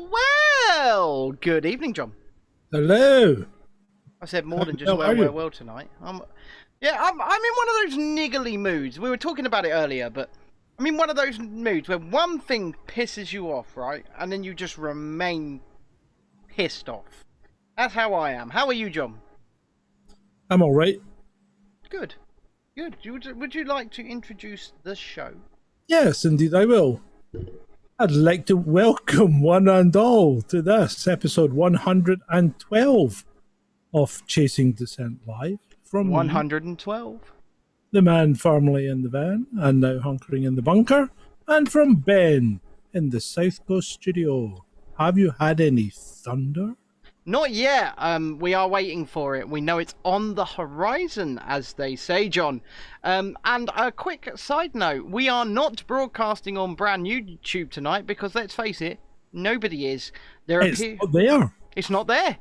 Well. Good evening, John. Hello. I said more than just well tonight. I'm in one of those niggly moods. We were talking about it earlier, but I'm in one of those moods where one thing pisses you off, right? And then you just remain pissed off. That's how I am. How are you, John? I'm all right. Good. Would you like to introduce the show? Yes, indeed I will. I'd like to welcome one and all to this episode 112 of Chasing Dissent Live. From 112. The man firmly in the van and now hunkering in the bunker, and from Ben in the South Coast studio. Have you had any thunder? Not yet. We are waiting for it. We know it's on the horizon, as they say, John. And a quick side note, we are not broadcasting on brand new YouTube tonight because, let's face it, nobody is. It's not there. It's not there.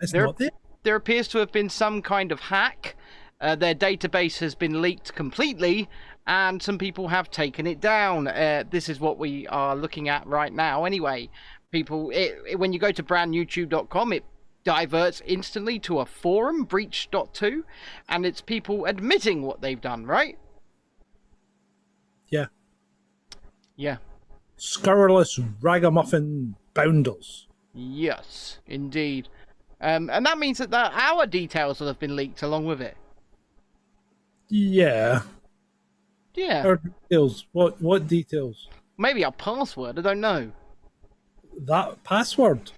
It's not there. There appears to have been some kind of hack. Their database has been leaked completely, and some people have taken it down. This is what we are looking at right now anyway. People, when you go to brandyoutube.com, it diverts instantly to a forum, breach.2, and it's people admitting what they've done, right? Yeah. Yeah. Scurrilous ragamuffin bounders. Yes, indeed. And that means that our details will have been leaked along with it. Yeah. Yeah. Our details. What details? Maybe our password, I don't know. That password.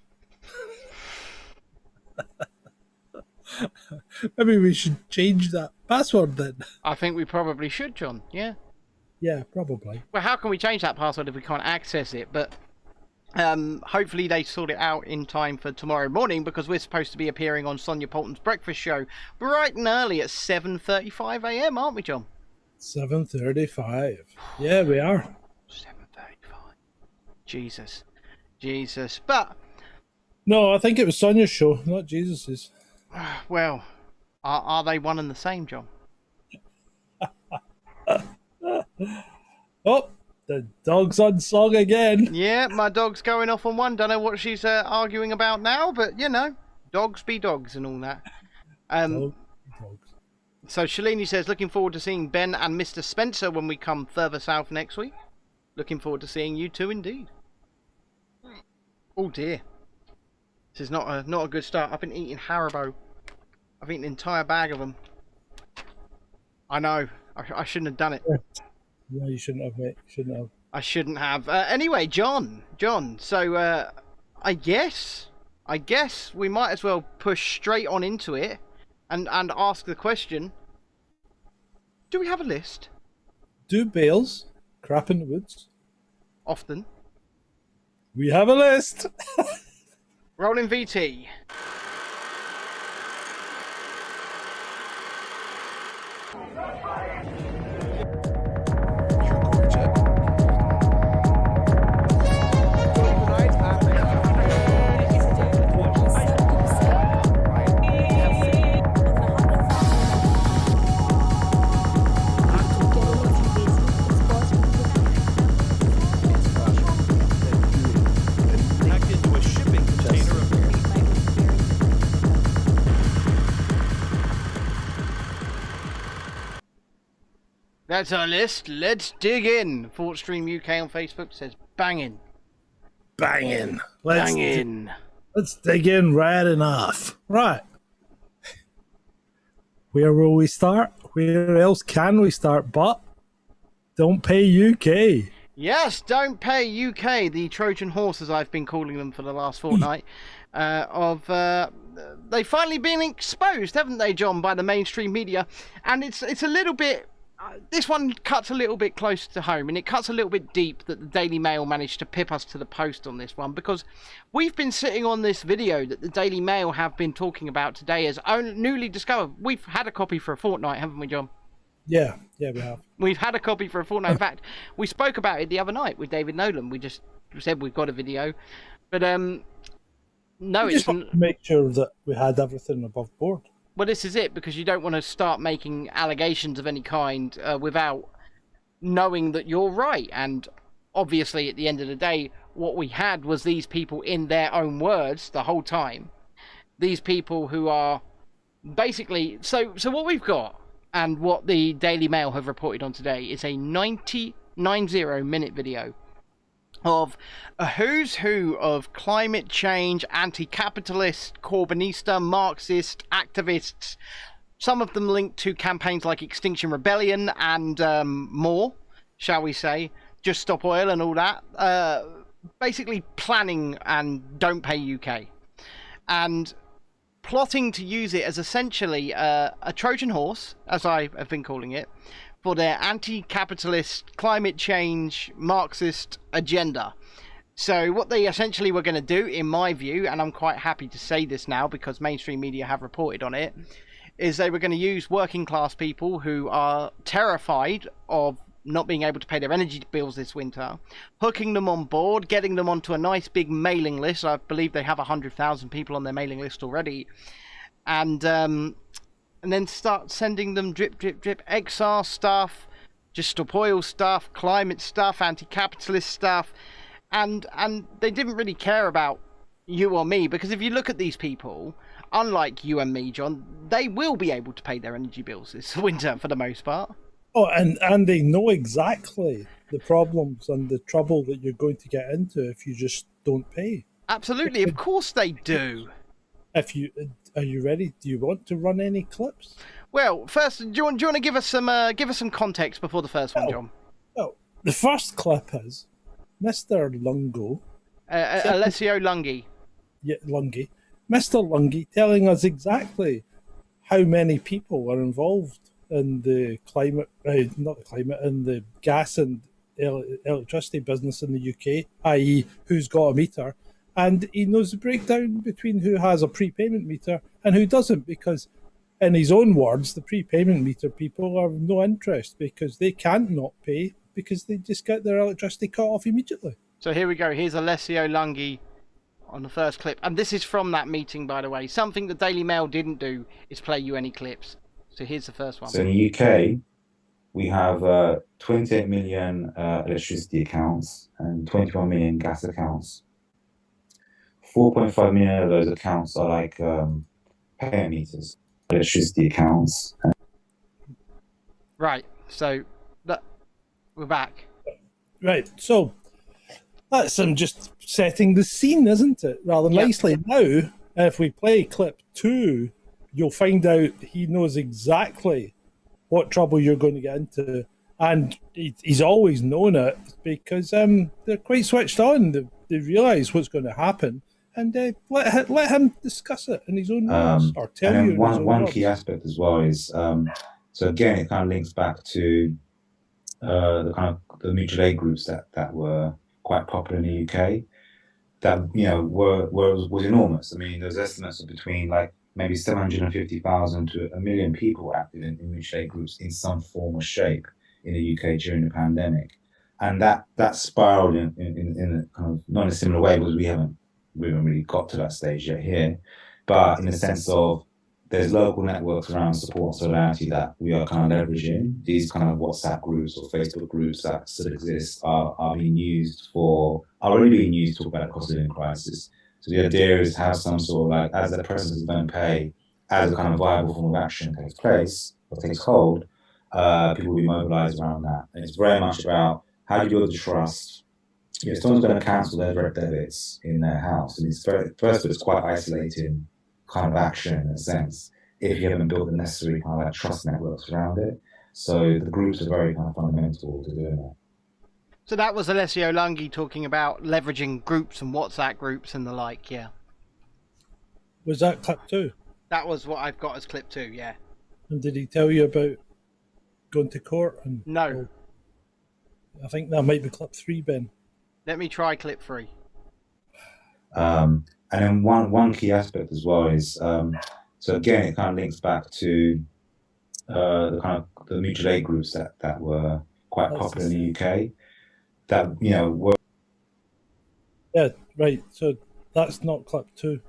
Maybe we should change that password then. I think we probably should, John. Yeah. Yeah, probably. Well, how can we change that password if we can't access it? But hopefully they sort it out in time for tomorrow morning, because we're supposed to be appearing on Sonia Poulton's breakfast show bright and early at 7:35 a.m., aren't we, John? 7:35. Yeah, we are. 7:35. Jesus. But no, I think it was Sonia's show, not Jesus's. Well, are they one and the same, John? Oh, the dog's on song again. Yeah, my dog's going off on one. Don't know what she's arguing about now, but you know, dogs be dogs and all that. Dogs. So Shalini says, looking forward to seeing Ben and Mr. Spencer when we come further south next week. Looking forward to seeing you too, indeed. Oh dear, this is not a good start. I've been eating Haribo. I've eaten an entire bag of them. I know. I shouldn't have done it. No, you shouldn't have, mate. You shouldn't have. I shouldn't have. Anyway, John. So I guess we might as well push straight on into it and ask the question: do we have a list? Do bales crap in the woods? Often. We have a list. Rolling VT. That's our list. Let's dig in. Stream UK on Facebook says banging. Banging. Let's dig in right enough. Right. Where will we start? Where else can we start but Don't Pay UK? Yes, Don't Pay UK, the Trojan horse, as I've been calling them for the last fortnight. They've finally been exposed, haven't they, John, by the mainstream media? And it's a little bit... this one cuts a little bit close to home, and it cuts a little bit deep that the Daily Mail managed to pip us to the post on this one, because we've been sitting on this video that the Daily Mail have been talking about today as newly discovered. We've had a copy for a fortnight, haven't we, John? Yeah, we have. We've had a copy for a fortnight. In fact, we spoke about it the other night with David Nolan. We just said we've got a video, but no, we just want to make sure that we had everything above board. Well, this is it, because you don't want to start making allegations of any kind without knowing that you're right. And obviously, at the end of the day, what we had was these people, in their own words, the whole time. These people who are basically... So what we've got, and what the Daily Mail have reported on today, is a 90-minute video of a who's who of climate change, anti-capitalist, Corbynista, Marxist activists, some of them linked to campaigns like Extinction Rebellion and more, shall we say, Just Stop Oil and all that, basically planning and Don't Pay UK, and plotting to use it as essentially a Trojan horse, as I have been calling it, for their anti-capitalist, climate change, Marxist agenda. So what they essentially were going to do, in my view, and I'm quite happy to say this now because mainstream media have reported on it, is they were going to use working class people who are terrified of not being able to pay their energy bills this winter, hooking them on board, getting them onto a nice big mailing list. I believe they have 100,000 people on their mailing list already. And then start sending them drip, drip, drip, XR stuff, Just Stop Oil stuff, climate stuff, anti-capitalist stuff. And they didn't really care about you or me, because if you look at these people, unlike you and me, John, they will be able to pay their energy bills this winter for the most part. Oh, and they know exactly the problems and the trouble that you're going to get into if you just don't pay. Absolutely, of course they do. Are you ready? Do you want to run any clips? Well, first, do you want to give us some context before the first one, John? Oh, the first clip is Mr. Lungo, Alessio Lungi. Yeah, Lungi, Mr. Lungi, telling us exactly how many people are involved in the climate, in the gas and electricity business in the UK, i.e., who's got a meter. And he knows the breakdown between who has a prepayment meter and who doesn't, because in his own words, the prepayment meter people are no interest because they can't not pay because they just get their electricity cut off immediately. So here we go. Here's Alessio Lungi on the first clip. And this is from that meeting, by the way. Something the Daily Mail didn't do is play you any clips. So here's the first one. So in the UK, we have 28 million electricity accounts and 21 million gas accounts. 4.5 million of those accounts are like payment meters, electricity accounts. Right, so we're back. Right, so that's him just setting the scene, isn't it? Rather nicely. Now, if we play clip 2, you'll find out he knows exactly what trouble you're going to get into. And he's always known it because they're quite switched on. They realise what's going to happen. And let him discuss it in his own words, or tell you. And one key aspect as well is, so again, it kind of links back to the mutual aid groups that were quite popular in the UK. That was enormous. I mean, there's estimates of between like maybe 750,000 to 1 million people active in mutual aid groups in some form or shape in the UK during the pandemic, and that spiraled in a kind of not in a similar way because we haven't really got to that stage yet here, but in the sense of there's local networks around support and solidarity that we are kind of leveraging. These kind of WhatsApp groups or Facebook groups that still exist are already being used to talk about the cost of living crisis. So the idea is to have some sort of like, as the presence of Don't Pay, as a kind of viable form of action takes place or takes hold, people will be mobilized around that. And it's very much about how do you build the trust. If someone's going to cancel their direct debits in their house, and first it's quite isolating kind of action in a sense, if you haven't built the necessary kind of like trust networks around it. So the groups are very kind of fundamental to doing that. So that was Alessio Lungi talking about leveraging groups and WhatsApp groups and the like, yeah. Was that clip 2? That was what I've got as clip 2, yeah. And did he tell you about going to court? No. I think that might be clip 3, Ben. Let me try clip 3. And then one key aspect as well is, so again, it kind of links back to the mutual aid groups that were quite popular in the UK. That were. Yeah, right. So that's not clip 2.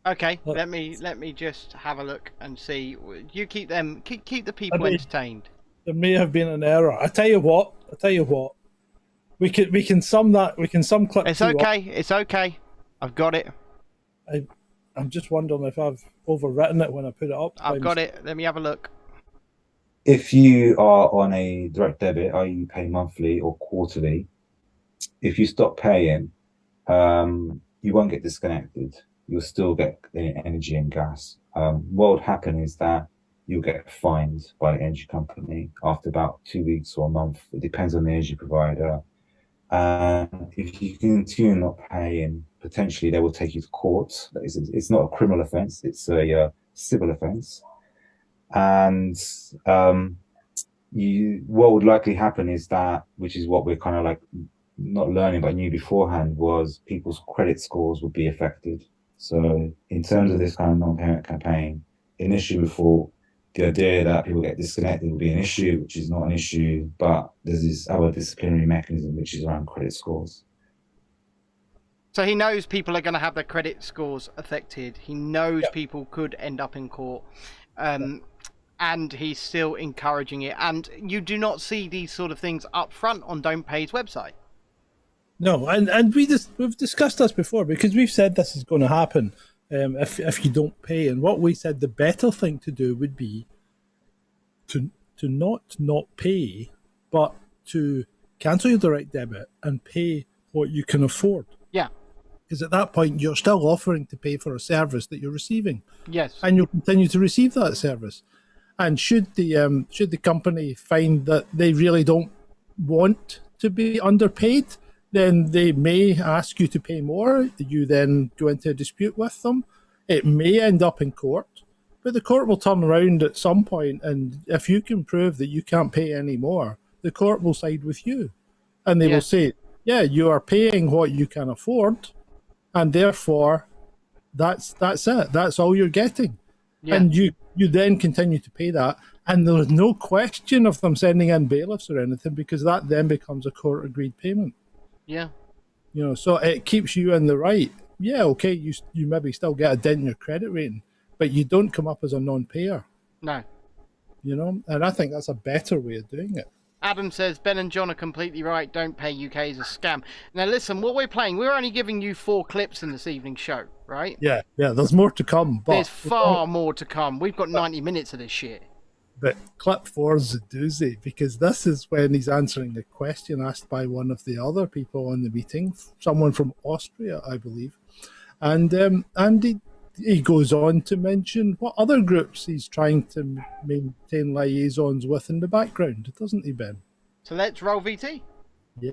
Okay, let me just have a look and see. You keep the people entertained. There may have been an error. I tell you what. We can sum that. We can sum clip. It's 2 up. okay. It's okay. I've got it. I'm just wondering if I've overwritten it when I put it up. I've got it. Let me have a look. If you are on a direct debit, i.e. you pay monthly or quarterly, if you stop paying, you won't get disconnected. You'll still get energy and gas. What would happen is that you'll get fined by the energy company after about 2 weeks or a month. It depends on the energy provider. And if you continue not paying, potentially they will take you to court. It's not a criminal offence, it's a civil offence. And what would likely happen is that, which is what we're kind of like not learning but knew beforehand, was people's credit scores would be affected. So in terms of this kind of non-payment campaign, initially we thought the idea that people get disconnected would be an issue, which is not an issue, but there's this other disciplinary mechanism which is around credit scores. So he knows people are going to have their credit scores affected. He knows people could end up in court. And he's still encouraging it. And you do not see these sort of things up front on Don't Pay's website. No, and we've discussed this before, because we've said this is going to happen if you don't pay. And what we said the better thing to do would be to not pay, but to cancel your direct debit and pay what you can afford. Yeah. Because at that point, you're still offering to pay for a service that you're receiving. Yes. And you'll continue to receive that service. And should the company find that they really don't want to be underpaid, then they may ask you to pay more. You then go into a dispute with them. It may end up in court, but the court will turn around at some point, and if you can prove that you can't pay any more, the court will side with you. And they will say, yeah, you are paying what you can afford, and therefore that's it. That's all you're getting. Yeah. And you then continue to pay that, and there's no question of them sending in bailiffs or anything, because that then becomes a court-agreed payment. Yeah. You know, so it keeps you in the right. Yeah, okay, you maybe still get a dent in your credit rating, but you don't come up as a non-payer. No. You know, and I think that's a better way of doing it. Adam says, Ben and John are completely right. Don't Pay UK is a scam. Now, listen, what we're playing, we're only giving you 4 clips in this evening's show, right? Yeah, there's more to come. But there's far more to come. We've got 90 minutes of this shit. But clip 4 is a doozy, because this is when he's answering the question asked by one of the other people on the meeting, someone from Austria, I believe. And he goes on to mention what other groups he's trying to maintain liaisons with in the background, doesn't he, Ben? So let's roll VT. Yeah.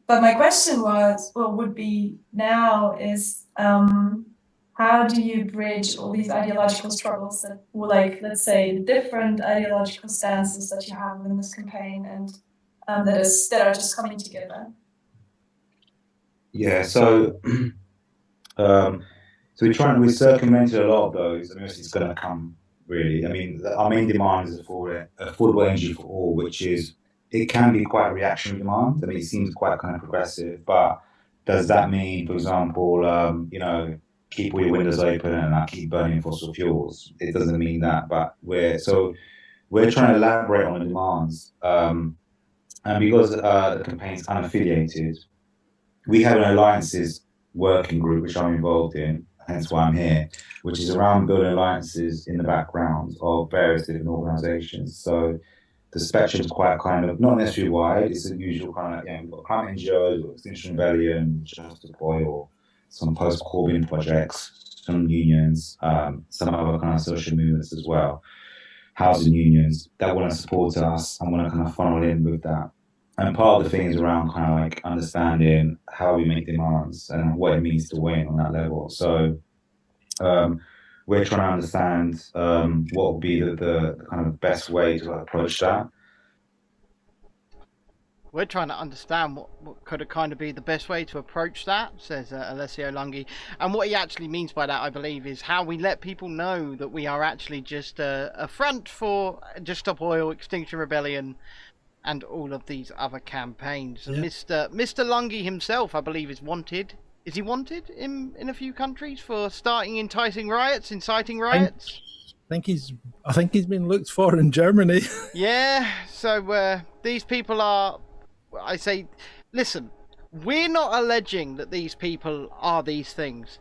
But my question would be now is, how do you bridge all these ideological struggles that, like, let's say, the different ideological stances that you have in this campaign and that are just coming together? Yeah, so we circumvented a lot of those. I mean, it's going to come, really. I mean, our main demand is affordable energy for all, which is, it can be quite a reactionary demand. I mean, it seems quite kind of progressive, but does that mean, for example, keep all your windows open and not keep burning fossil fuels? It doesn't mean that, but we're trying to elaborate on the demands. And because the campaign's unaffiliated, we have an alliances working group, which I'm involved in, hence why I'm here, which is around building alliances in the background of various different organizations. So the spectrum is quite kind of, not necessarily wide, it's the usual kind of, we've got climate NGOs, we've got Extinction Rebellion, Just Deploy, or some post-Corbyn projects, some unions, some other kind of social movements as well, housing unions that want to support us and want to kind of funnel in with that. And part of the thing is around kind of like understanding how we make demands and what it means to win on that level. So we're trying to understand what would be the kind of best way to approach that. We're trying to understand what could kind of be the best way to approach that, says Alessio Lunghi. And what he actually means by that, I believe, is how we let people know that we are actually just a front for Just Stop Oil, Extinction Rebellion, and all of these other campaigns. Yeah. Mr. Lunghi himself, I believe, is wanted. Is he wanted in a few countries for inciting riots? I think he's been looked for in Germany. Yeah. So these people are I say, listen, we're not alleging that these people are these things.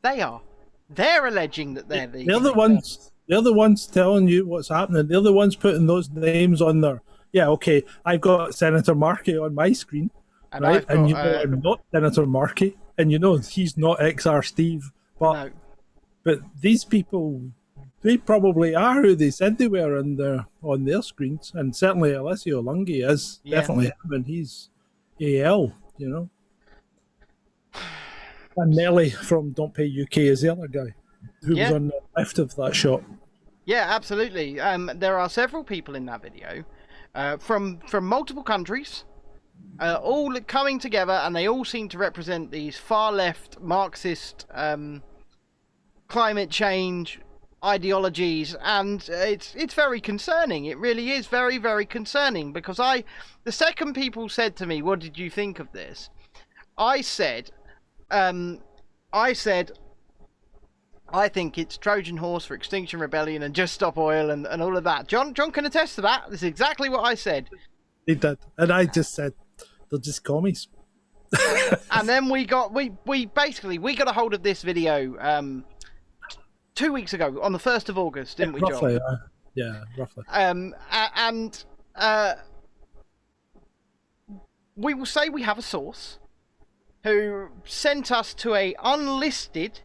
They are. They're alleging that they're these. They're the ones. They're the ones telling you what's happening. They're the ones putting those names on there. Yeah, okay. I've got Senator Markey on my screen, And right? I've got, And you know I'm not Senator Markey, and you know he's not XR Steve. But no. but these people, they probably are who they said they were on their screens, and certainly Alessio Lungi is definitely him, and he's AL, you know. And Nelly from Don't Pay UK is the other guy who was on the left of that shot. Yeah, absolutely. There are several people in that video from multiple countries, all coming together, and they all seem to represent these far left Marxist climate change ideologies, and it's very concerning. It really is very, very concerning, because the second people said to me, "What did you think of this?" I said, I think it's Trojan horse for Extinction Rebellion and Just Stop Oil and all of that. John can attest to that. This is exactly what I said. He did, and I just said they're just commies. And then we got a hold of this video 2 weeks ago on the 1st of August, didn't we, John? Roughly, yeah, roughly. And we will say we have a source who sent us to a unlisted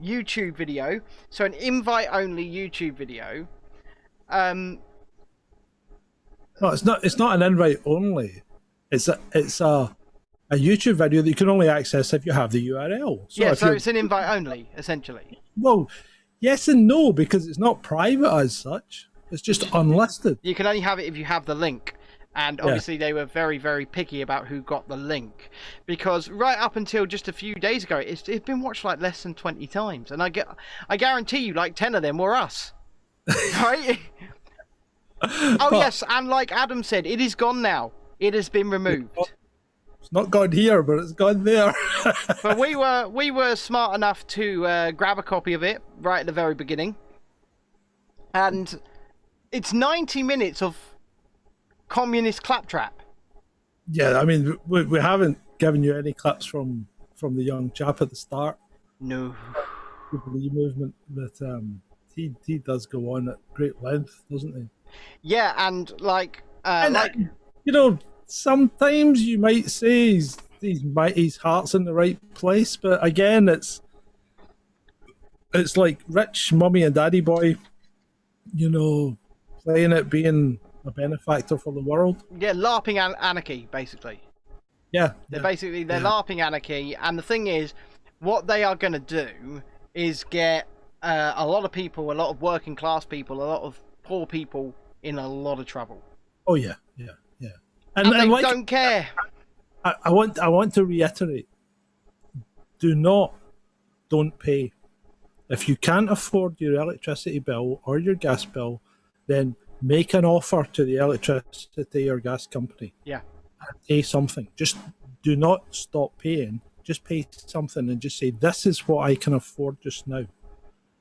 YouTube video, so an invite-only YouTube video. No, it's not an invite only. It's a YouTube video that you can only access if you have the URL. So it's an invite-only, essentially. Well, yes and no, because it's not private as such. It's just unlisted. You can only have it if you have the link. And obviously they were very, very picky about who got the link, because right up until just a few days ago, it's been watched like less than 20 times, and I guarantee you, like 10 of them were us, right? Yes, and like Adam said, it is gone now. It has been removed. It's not gone here, but it's gone there. But we were smart enough to grab a copy of it right at the very beginning, and it's 90 minutes of communist claptrap. Yeah, I mean, we haven't given you any clips from the young chap at the start. No. The Jubilee movement, but he does go on at great length, doesn't he? Yeah, and you know, sometimes you might say his heart's in the right place, but again, it's like rich mummy and daddy boy, you know, playing it being a benefactor for the world. Yeah, LARPing anarchy, basically. Yeah. They're LARPing anarchy, and the thing is, what they are going to do is get a lot of people, a lot of working class people, a lot of poor people in a lot of trouble. Oh yeah. And they don't care. I want to reiterate: don't pay. If you can't afford your electricity bill or your gas bill, then make an offer to the electricity or gas company. Yeah. Pay something. Just do not stop paying. Just pay something and just say, this is what I can afford just now.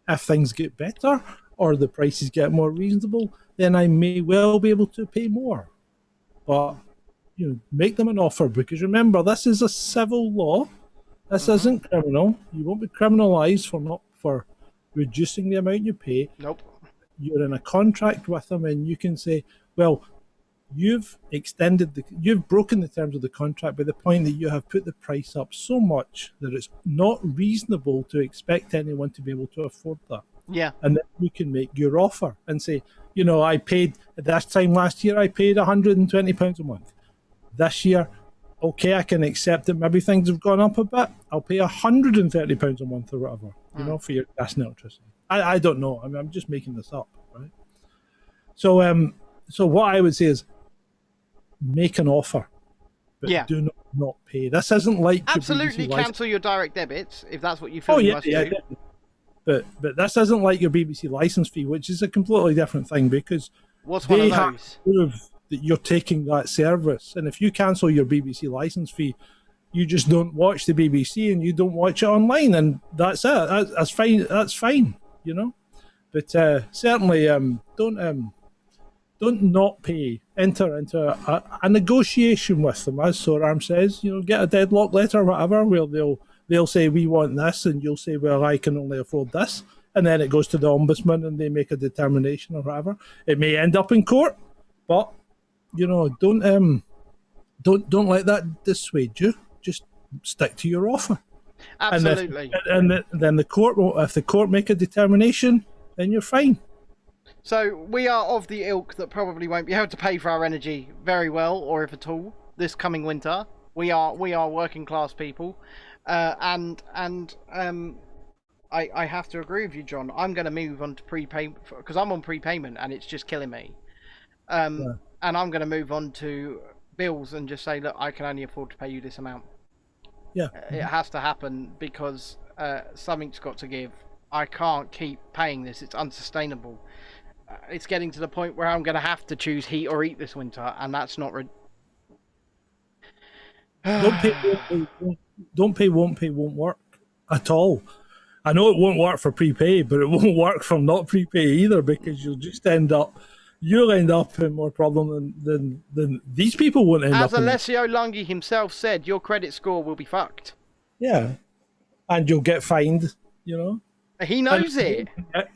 If things get better or the prices get more reasonable, then I may well be able to pay more. But, you know, make them an offer, because remember, this is a civil law. This isn't criminal. You won't be criminalised for reducing the amount you pay. Nope. You're in a contract with them, and you can say, well, you've broken the terms of the contract by the point that you have put the price up so much that it's not reasonable to expect anyone to be able to afford that. Yeah. And then you can make your offer and say, you know, I paid, at this time last year, I paid £120 a month. This year, okay, I can accept that maybe things have gone up a bit. I'll pay £130 a month or whatever, you know, for your gas and electricity. I don't know. I mean, I'm just making this up, right? So what I would say is make an offer, but do not pay. This isn't like absolutely cancel your direct debits if that's what you feel you must do. But this isn't like your BBC license fee, which is a completely different thing, because they have to prove that you're taking that service. And if you cancel your BBC license fee, you just don't watch the BBC and you don't watch it online, and that's it. That's fine. That's fine, you know. But certainly, don't not pay enter into a negotiation with them, as Sorarm says. Get a deadlock letter or whatever, where they'll say we want this, and you'll say, well, I can only afford this, and then it goes to the ombudsman, and they make a determination or whatever. It may end up in court, but don't let that dissuade you. Just stick to your offer. Absolutely. And then the court will, if the court make a determination, then you're fine. So we are of the ilk that probably won't be able to pay for our energy very well, or if at all, this coming winter. We are working class people, and I have to agree with you, John. I'm going to move on to prepayment because I'm on prepayment and it's just killing me. And I'm going to move on to bills and just say, look, I can only afford to pay you this amount. Yeah, it has to happen because something's got to give. I can't keep paying this. It's unsustainable. It's getting to the point where I'm going to have to choose heat or eat this winter, and that's not. Don't pay, won't work at all. I know it won't work for prepay, but it won't work for not prepay either, because you'll end up in more problem than these people won't end up. As Alessio Lunghi himself said, your credit score will be fucked. Yeah, and you'll get fined. He knows it.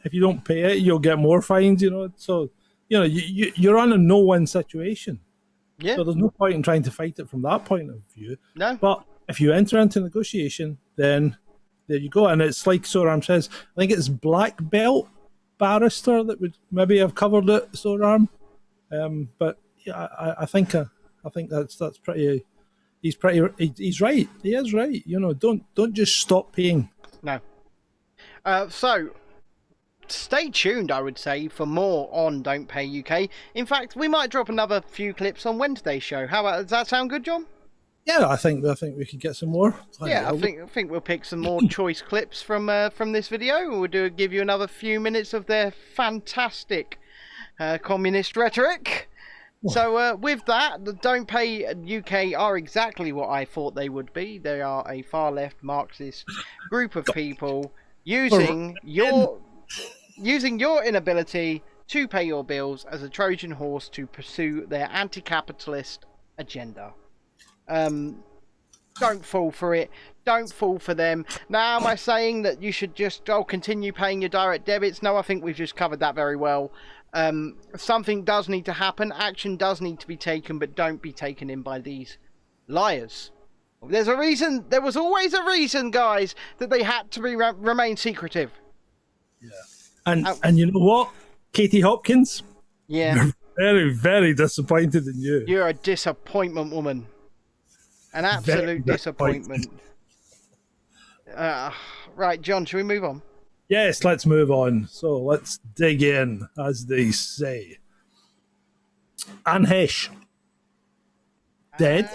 If you don't pay it, you'll get more fines. So you're on a no-win situation. Yeah. So there's no point in trying to fight it from that point of view. No. But if you enter into negotiation, then there you go. And it's like Sorarm says, I think it's Black Belt Barrister that would maybe have covered it, Sorarm. But yeah, I think that's pretty. He's right. He is right. Don't just stop paying. No. So stay tuned, I would say, for more on Don't Pay UK. In fact, we might drop another few clips on Wednesday's show. Does that sound good, John? Yeah, I think we could get some more. Yeah, I think we'll pick some more choice clips from this video. We'll give you another few minutes of their fantastic communist rhetoric. So with that, the Don't Pay UK are exactly what I thought they would be. They are a far left Marxist group of people using your inability to pay your bills as a Trojan horse to pursue their anti-capitalist agenda. Don't fall for it. Don't fall for them. Now, am I saying that you should just continue paying your direct debits? No, I think we've just covered that very well. Something does need to happen. Action does need to be taken, but don't be taken in by these liars. There's a reason. There was always a reason, guys, that they had to remain secretive. Yeah. And you know what, Katie Hopkins? Yeah. We're very, very disappointed in you. You're a disappointment, woman. An absolute disappointment. Right, John, should we move on? Yes, let's move on. So let's dig in, as they say. Anne Heche. Dead?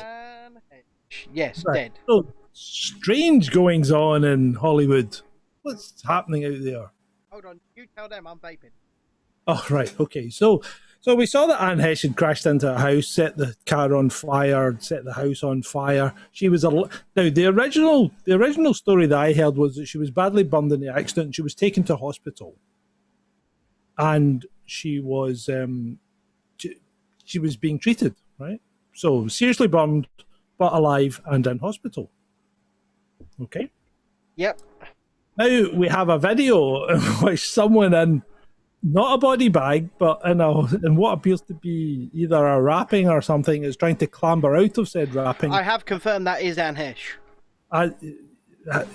Yes, right. Dead. So strange goings on in Hollywood. What's happening out there? Hold on, you tell them I'm vaping. Oh, right, okay. So we saw that Anne Heche had crashed into a house, set the car on fire, set the house on fire. She was now the original story that I heard was that she was badly burned in the accident. And she was taken to hospital, and she was she was being treated, right? So seriously burned, but alive and in hospital. Okay. Yep. Now we have a video in which someone in not a body bag, but in what appears to be either a wrapping or something, is trying to clamber out of said wrapping. I have confirmed that is Anne Heche. It'd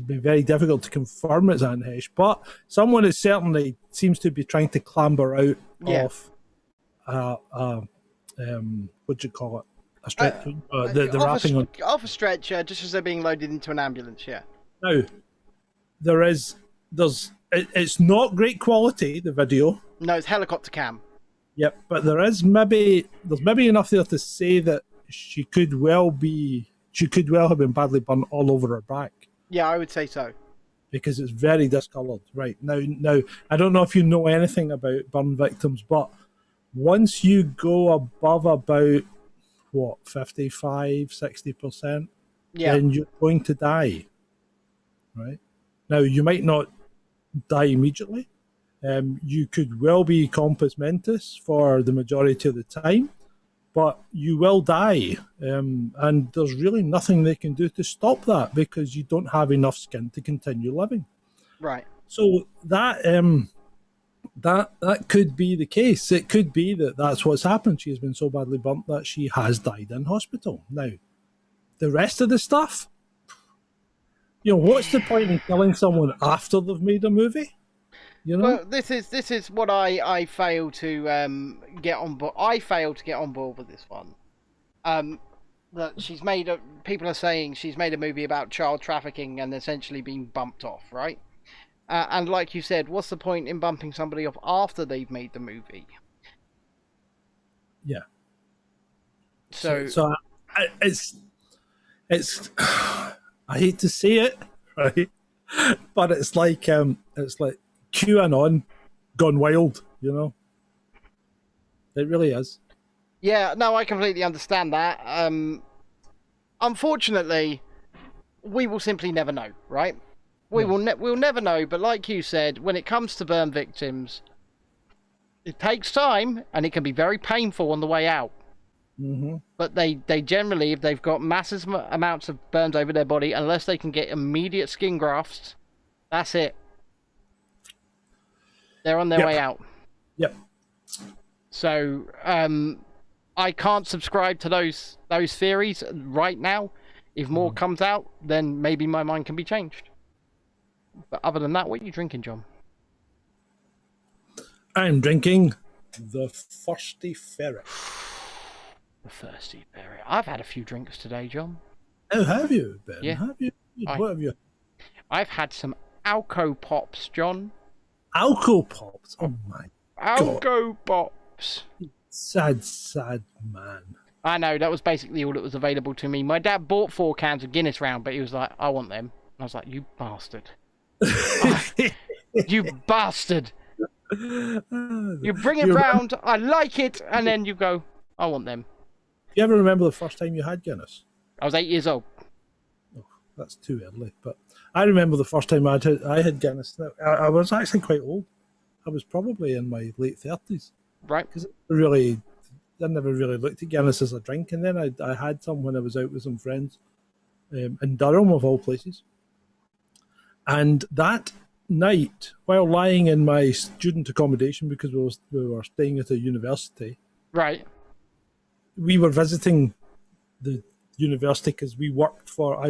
be very difficult to confirm it's Anne Heche, but someone is certainly seems to be trying to clamber out of what do you call it? A stretcher, the wrapping on off a stretcher, just as they're being loaded into an ambulance. Yeah. Now, it's not great quality, the video. No, it's helicopter cam. Yep, but there's maybe enough there to say that she could well have been badly burned all over her back. Yeah, I would say so. Because it's very discoloured. Right, now I don't know if you know anything about burn victims, but once you go above about 55-60%, then you're going to die. Right? Now you might not die immediately, You could well be compos mentis for the majority of the time, but you will die. And there's really nothing they can do to stop that because you don't have enough skin to continue living. Right. So that could be the case. It could be that that's what's happened. She has been so badly bumped that she has died in hospital. Now, the rest of the stuff, what's the point in killing someone after they've made a movie? Well, this is what I fail to get on board. I fail to get on board with this one. That she's made people are saying she's made a movie about child trafficking and essentially being bumped off, right? And like you said, what's the point in bumping somebody off after they've made the movie? Yeah. So it's I hate to say it, right? But it's like QAnon gone wild, It really is. Yeah, no, I completely understand that. Unfortunately, we will simply never know, right? We'll never know, but like you said, when it comes to burn victims, it takes time, and it can be very painful on the way out. Mm-hmm. But they generally, if they've got massive amounts of burns over their body, unless they can get immediate skin grafts, that's it. They're on their way out. Yep. So, I can't subscribe to those theories right now. If more comes out, then maybe my mind can be changed. But other than that, what are you drinking, John? I'm drinking the Thirsty Ferret. The Thirsty Ferret. I've had a few drinks today, John. Oh, have you, Ben? Yeah. Have you? What have you? I've had some Alco Pops, John. Alco Pops? Oh, my God. Alco Pops. Sad, sad man. I know, that was basically all that was available to me. My dad bought 4 cans of Guinness round, but he was like, I want them. And I was like, you bastard. You bastard. You bring it round, I like it, and then you go, I want them. Do you ever remember the first time you had Guinness? I was 8 years old. Oh, that's too early. But I remember the first time I had Guinness. I was actually quite old. I was probably in my late 30s. Right. Because I never really looked at Guinness as a drink. And then I had some when I was out with some friends in Durham, of all places. And that night, while lying in my student accommodation, because we were staying at a university, right, we were visiting the university because I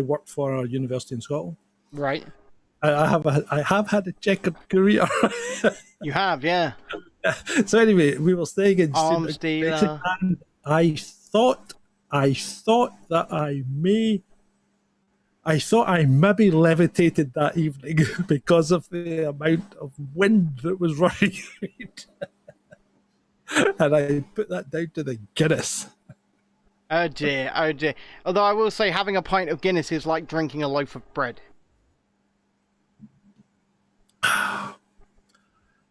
worked for a university in Scotland. Right. I have had a checkered career. You have, yeah. So anyway, we were staying in Arms dealer. and I thought that I maybe levitated that evening because of the amount of wind that was running. And I put that down to the Guinness. Oh dear, oh dear. Although I will say having a pint of Guinness is like drinking a loaf of bread.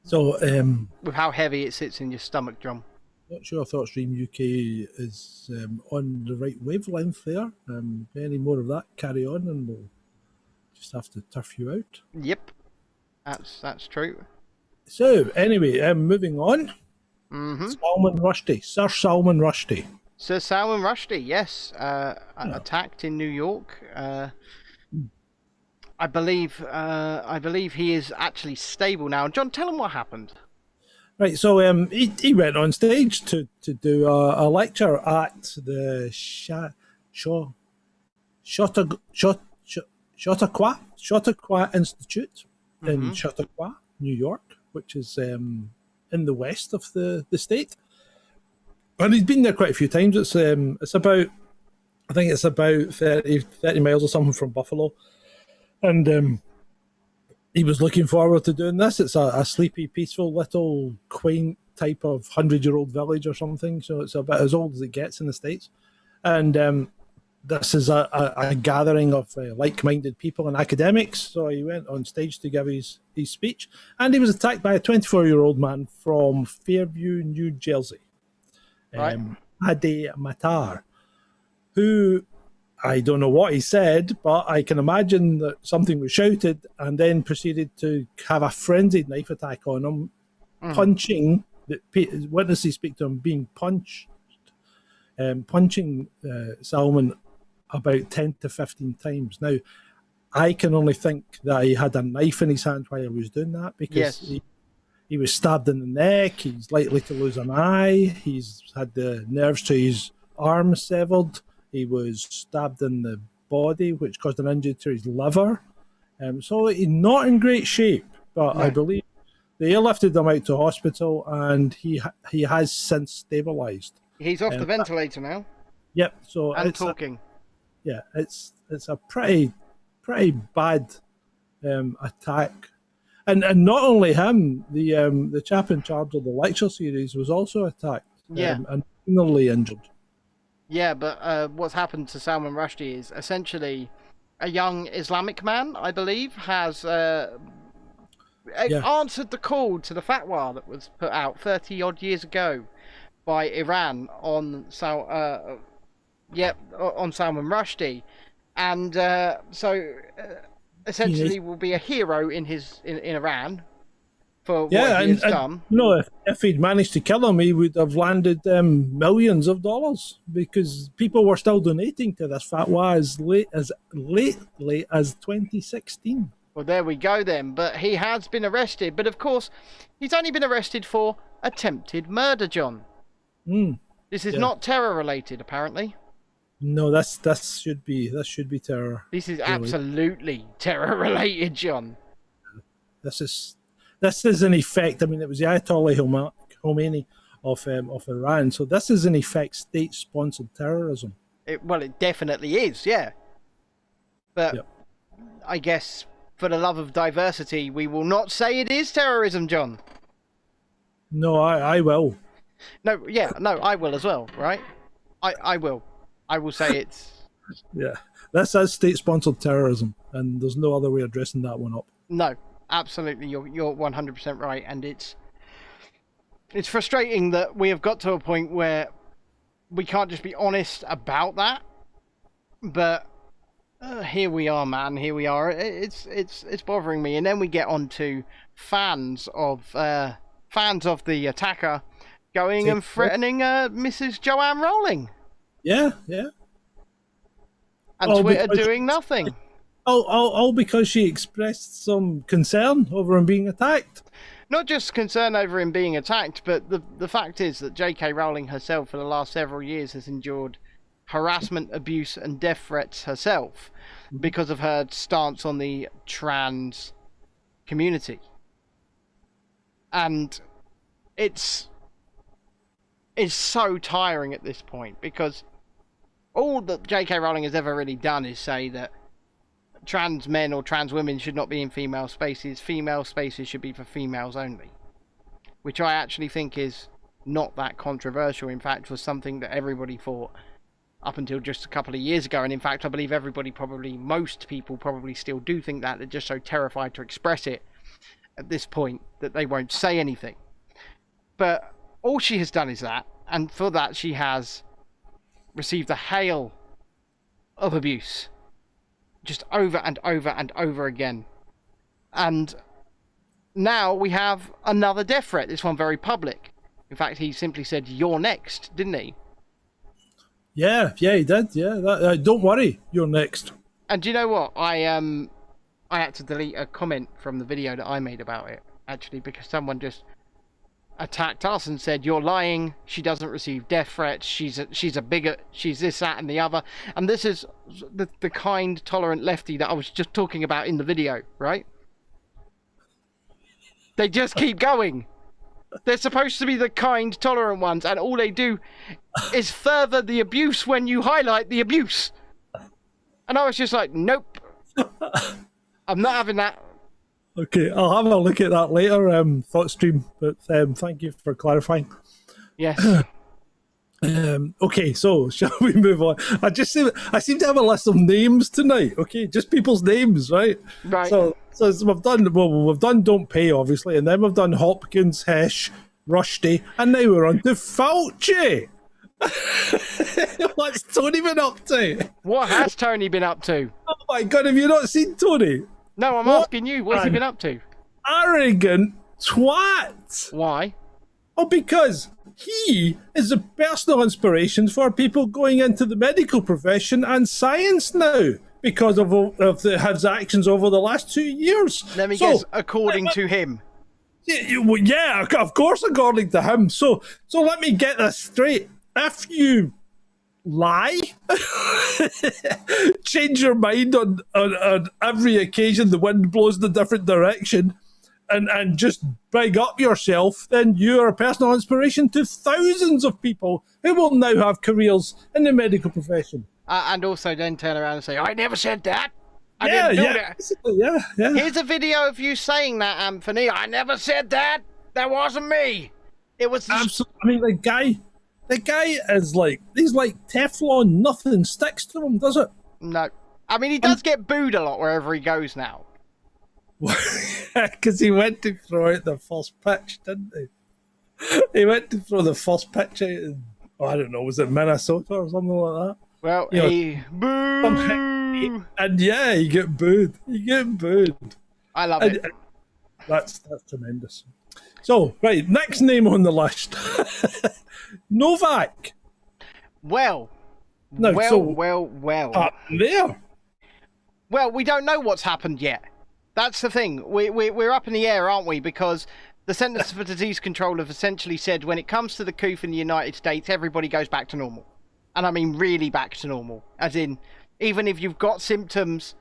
So, with how heavy it sits in your stomach, John. Not sure if ThoughtStream UK is on the right wavelength there. Any more of that, carry on, and we'll just have to turf you out. Yep, that's true. So, anyway, moving on. Mm-hmm. Salman Rushdie, Sir Salman Rushdie. Sir Salman Rushdie, yes, attacked in New York. I believe he is actually stable now. John, tell him what happened. Right, so he went on stage to do a lecture at the Chautauqua Institute in Chautauqua, New York, which is in the west of the state. And he's been there quite a few times. It's about, I think it's about 30 miles or something from Buffalo. And he was looking forward to doing this. It's a sleepy, peaceful, little, quaint type of 100-year-old village or something. So it's about as old as it gets in the States. And this is a gathering of like-minded people and academics. So he went on stage to give his speech. And he was attacked by a 24-year-old man from Fairview, New Jersey. Right. Adi Matar, who I don't know what he said, but I can imagine that something was shouted and then proceeded to have a frenzied knife attack on him, punching. Witnesses speak to him being punched, punching Salman about 10 to 15 times. Now, I can only think that he had a knife in his hand while he was doing that, because he was stabbed in the neck, he's likely to lose an eye, he's had the nerves to his arm severed, he was stabbed in the body, which caused an injury to his liver. So he's not in great shape, but I believe they airlifted him out to hospital and he has since stabilised. He's off the ventilator now. Yep. So and talking. It's a pretty bad attack, and not only him, the chap in charge of the lecture series was also attacked. And nearly injured. Yeah, but what's happened to Salman Rushdie is essentially a young Islamic man, I believe, has answered the call to the fatwa that was put out 30 odd years ago by Iran on Salman Rushdie, and so essentially will be a hero in Iran for what he has done. If he'd managed to kill him, he would have landed millions of dollars, because people were still donating to this fatwa as lately as 2016. Well, there we go then. But he has been arrested. But of course, he's only been arrested for attempted murder, John. This is not terror related, apparently. No, that should be terror. This is absolutely terror related, John. This is in effect. I mean, it was the Ayatollah Khomeini of Iran, so this is in effect state-sponsored terrorism. It definitely is, yeah. But I guess for the love of diversity, we will not say it is terrorism, John. No, I will. No, I will as well, right? I will. I will say it's... Yeah, this is state-sponsored terrorism, and there's no other way of dressing that one up. No, absolutely, you're 100% right, and it's frustrating that we have got to a point where we can't just be honest about that, but here we are, man, here we are. It's bothering me, and then we get on to fans of the attacker going and threatening Mrs. Joanne Rowling. Yeah. And Twitter doing nothing. All because she expressed some concern over him being attacked. Not just concern over him being attacked, but the fact is that J.K. Rowling herself for the last several years has endured harassment, abuse and death threats herself because of her stance on the trans community. And it's so tiring at this point, because all that J.K. Rowling has ever really done is say that trans men or trans women should not be in female spaces. Female spaces should be for females only. Which I actually think is not that controversial. In fact, was something that everybody thought up until just a couple of years ago. And in fact, I believe most people probably still do think that. They're just so terrified to express it at this point that they won't say anything. But all she has done is that, and for that she has received a hail of abuse, just over and over and over again. And now we have another death threat, this one very public. In fact, he simply said, "You're next," didn't he? Yeah, he did, yeah. Don't worry, you're next. And do you know what? I had to delete a comment from the video that I made about it, actually, because someone just attacked us and said, "You're lying, she doesn't receive death threats, she's a bigot, she's this, that and the other." And this is the kind, tolerant lefty that I was just talking about in the video, right? They just keep going. They're supposed to be the kind, tolerant ones, and all they do is further the abuse when you highlight the abuse. And I was just like, nope. I'm not having that. Okay, I'll have a look at that later, thought stream, but thank you for clarifying. Yes. Okay, so shall we move on? I seem to have a list of names tonight, okay? Just people's names, right? Right. So we've done Don't Pay, obviously, and then we've done Hopkins, Hesh, Rushdie, and now we're on to Fauci. What's Tony been up to? What has Tony been up to? Oh my God, have you not seen Tony? No, I'm What? asking you. What's he been up to? Arrogant twat. Why? Oh, because he is a personal inspiration for people going into the medical profession and science now because of his actions over the last 2 years. Let me guess, according to him. Yeah, of course, according to him. So let me get this straight. If you lie, change your mind on every occasion the wind blows in a different direction, and just big up yourself, then you are a personal inspiration to thousands of people who will now have careers in the medical profession. And also then turn around and say, I never said that. I Yeah, didn't do yeah, that. yeah. Here's a video of you saying that, Anthony. I never said that. That wasn't me. It was... Absolutely. I mean, the guy is like, he's like Teflon. Nothing sticks to him, does it? No. I mean, he does get booed a lot wherever he goes now. Because he went to throw out the first pitch, didn't he? He went to throw the first pitch out in, I don't know, was it Minnesota or something like that? Well, You know, he... Boo! And yeah, you get booed. I love it. That's tremendous. So, right, next name on the list. Novak. Well. No, Well. There. Well, we don't know what's happened yet. That's the thing. We're up in the air, aren't we? Because the Centers for Disease Control have essentially said when it comes to the coof in the United States, everybody goes back to normal. And I mean really back to normal. As in, even if you've got symptoms,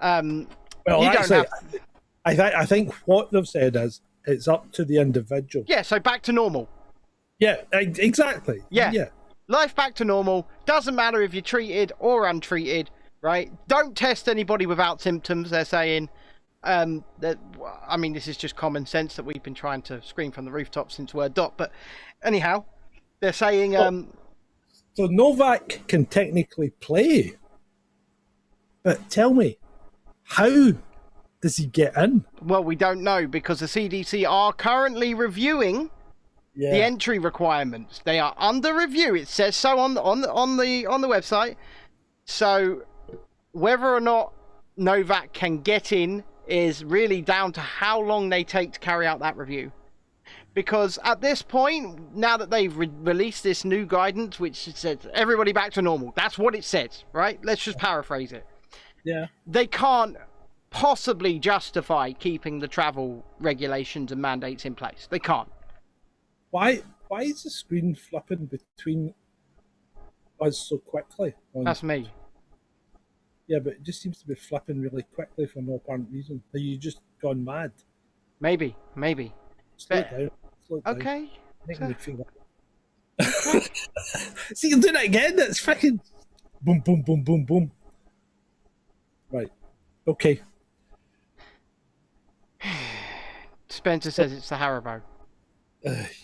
Well, you don't actually, have... I think what they've said is it's up to the individual. Yeah, so back to normal. Yeah, exactly. Yeah. Life back to normal. Doesn't matter if you're treated or untreated, right? Don't test anybody without symptoms, they're saying. That, I mean, this is just common sense that we've been trying to scream from the rooftop since Word Dot. But anyhow, they're saying... So Novak can technically play. But tell me, how does he get in? Well, we don't know because the CDC are currently reviewing the entry requirements. They are under review. It says so on the website. So whether or not Novak can get in is really down to how long they take to carry out that review. Because at this point, now that they've released this new guidance, which says everybody back to normal, that's what it says, right? Let's just paraphrase it. Yeah. They can't possibly justify keeping the travel regulations and mandates in place. They can't. Why is the screen flipping between us so quickly? That's me. Yeah, but it just seems to be flipping really quickly for no apparent reason. Are you just gone mad? Maybe. Slow it down. Okay. Make me feel that. See, you do that again. That's freaking boom, boom, boom, boom, boom. Right. Okay. Spencer says it's the Haribo.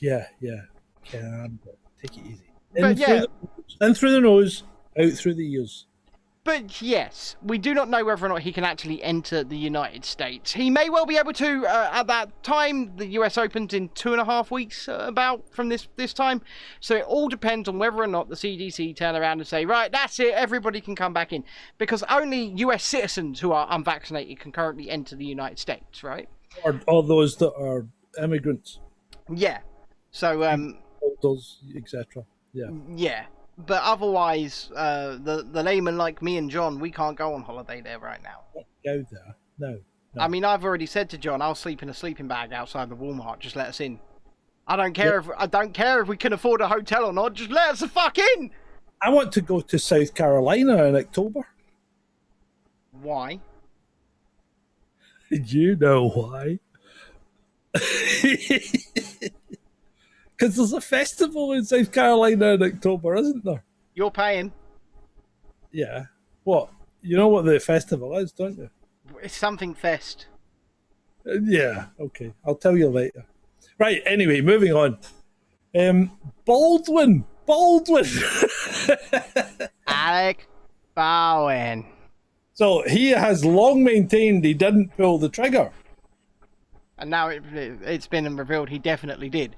Yeah. Can, but take it easy. In through the nose, out through the ears. But yes, we do not know whether or not he can actually enter the United States. He may well be able to. At that time, the US opens in 2.5 weeks, about from this time. So it all depends on whether or not the CDC turn around and say, right, that's it, everybody can come back in, because only US citizens who are unvaccinated can currently enter the United States, right? Or those that are immigrants. Yeah. So Those, etc. Yeah. Yeah. But otherwise, the layman like me and John, we can't go on holiday there right now. Go there. No. I mean, I've already said to John, I'll sleep in a sleeping bag outside the Walmart. Just let us in. I don't care if we can afford a hotel or not. Just let us the fuck in. I want to go to South Carolina in October. Why? You know why? Because there's a festival in South Carolina in October, isn't there? You're paying. Yeah. What? You know what the festival is, don't you? It's something fest. Yeah. Okay. I'll tell you later. Right. Anyway, moving on. Baldwin. Alec Bowen. So he has long maintained he didn't pull the trigger. And now it's been revealed he definitely did.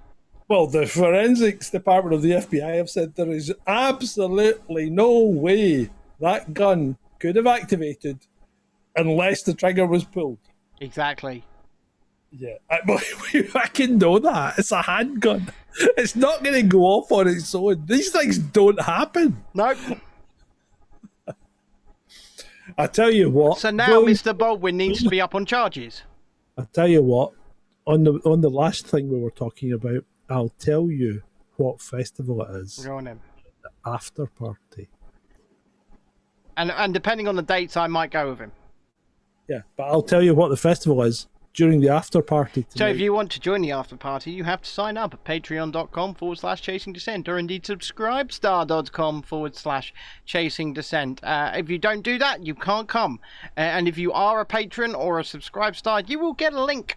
Well, the forensics department of the FBI have said there is absolutely no way that gun could have activated unless the trigger was pulled. Exactly. Yeah, I can know that. It's a handgun. It's not going to go off on its own. These things don't happen. Nope. I tell you what. So now Mr. Baldwin needs to be up on charges. I tell you what. On the last thing we were talking about, I'll tell you what festival it is. Go on then. The after party. And depending on the dates, I might go with him. Yeah, but I'll tell you what the festival is during the after party tonight. So if you want to join the after party, you have to sign up at patreon.com/Chasing Dissent, or indeed subscribestar.com/Chasing Dissent. If you don't do that, you can't come. And if you are a patron or a subscribe star, you will get a link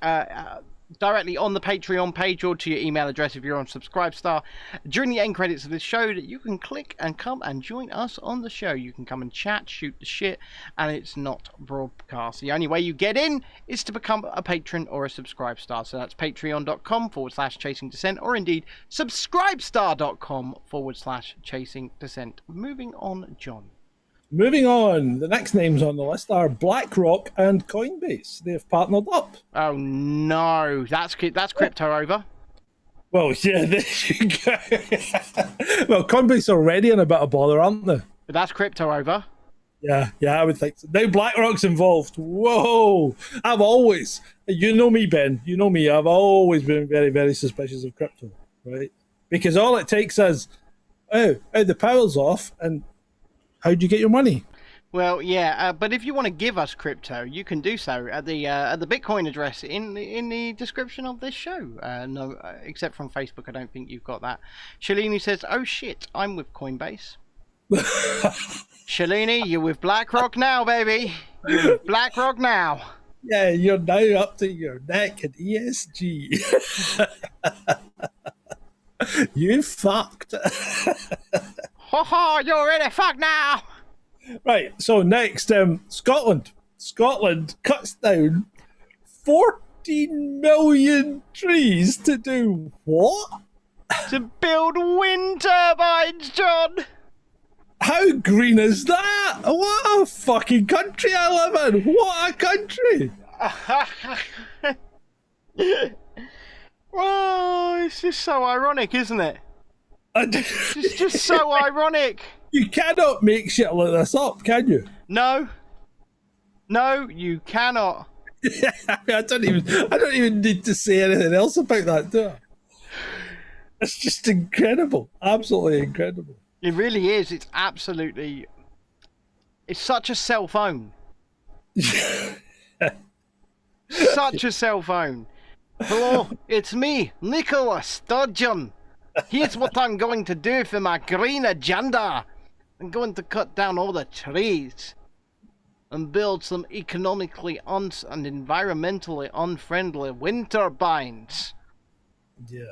directly on the Patreon page or to your email address if you're on Subscribestar during the end credits of this show, that you can click and come and join us on the show. You can come and chat, shoot the shit, and it's not broadcast. The only way you get in is to become a patron or a Subscribestar. So that's patreon.com/Chasing Dissent, or indeed subscribestar.com/Chasing Dissent. Moving on, John. Moving on, the next names on the list are BlackRock and Coinbase. They've partnered up. Oh no, that's crypto over. Well, yeah, there you go. Well, Coinbase are already in a bit of bother, aren't they? But that's crypto over. Yeah, I would think so. Now BlackRock's involved. Whoa! I've always, you know me, Ben, you know me, I've always been very, very suspicious of crypto, right? Because all it takes is, the power's off, and how'd you get your money? Well, yeah, but if you want to give us crypto, you can do so at the Bitcoin address in the description of this show. No, except from Facebook, I don't think you've got that. Shalini says, "Oh shit, I'm with Coinbase." Shalini, you're with BlackRock now, baby. You're with BlackRock now. Yeah, you're now up to your neck in ESG. You fucked. Ho ho, you're in a fuck now. Right, so next, Scotland. Scotland cuts down 14 million trees to do what? To build wind turbines, John. How green is that? What a fucking country I live in. What a country. Oh, it's just so ironic, isn't it? It's just so ironic. You cannot make shit like this up, can you? No, you cannot. I don't even need to say anything else about that, do I? It's just incredible. Absolutely incredible. It really is. It's such a cell phone. Such a cell phone. Hello, it's me, Nicola Sturgeon. Here's what I'm going to do for my green agenda. I'm going to cut down all the trees and build some economically and environmentally unfriendly wind turbines. Yeah.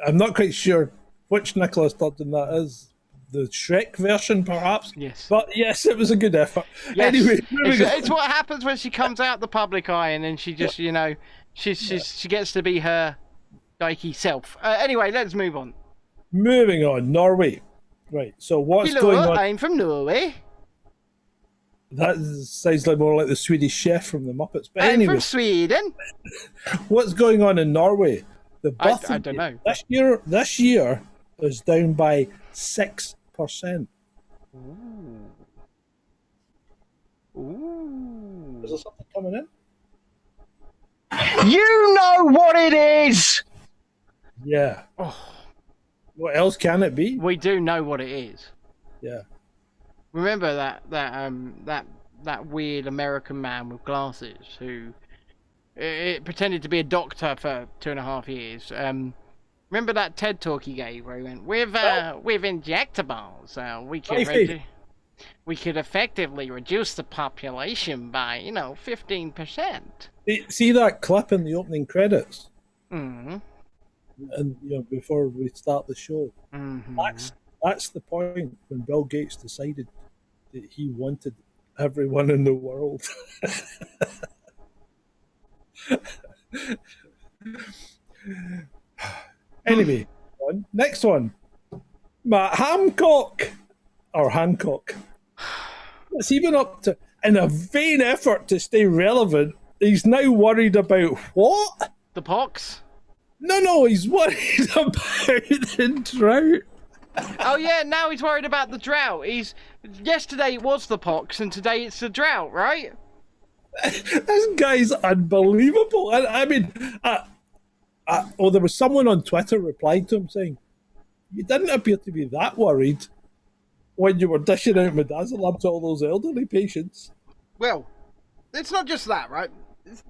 I'm not quite sure which Nicola Sturgeon that is. The Shrek version, perhaps? Yes. But yes, it was a good effort. Yes. Anyway, it's what happens when she comes out the public eye, and then she just, she gets to be her dykey self. Anyway, let's move on. Moving on, Norway. Right, so what's Hello, going on? I'm from Norway. That sounds like more like the Swedish chef from the Muppets. But I'm anyway, from Sweden. what's going on in Norway? The birth I don't know. This year is down by 6%. Ooh. Is there something coming in? You know what it is. Yeah. Oh. What else can it be? We do know what it is. Yeah. Remember that weird American man with glasses who pretended to be a doctor for 2.5 years. Remember that TED talk he gave where he went, with injectables, we could effectively reduce the population by 15%. See that clip in the opening credits? Mm-hmm. And before we start the show. Mm-hmm. That's the point when Bill Gates decided that he wanted everyone in the world. Anyway, Next one. Matt Hancock. Or Hancock. What's he been up to? In a vain effort to stay relevant, he's now worried about what? The pox? No, he's worried about the drought. Oh yeah, now he's worried about the drought. Yesterday it was the pox, and today it's the drought, right? This guy's unbelievable. I mean, there was someone on Twitter replied to him saying, "You didn't appear to be that worried when you were dishing out midazolam to all those elderly patients." Well, it's not just that, right?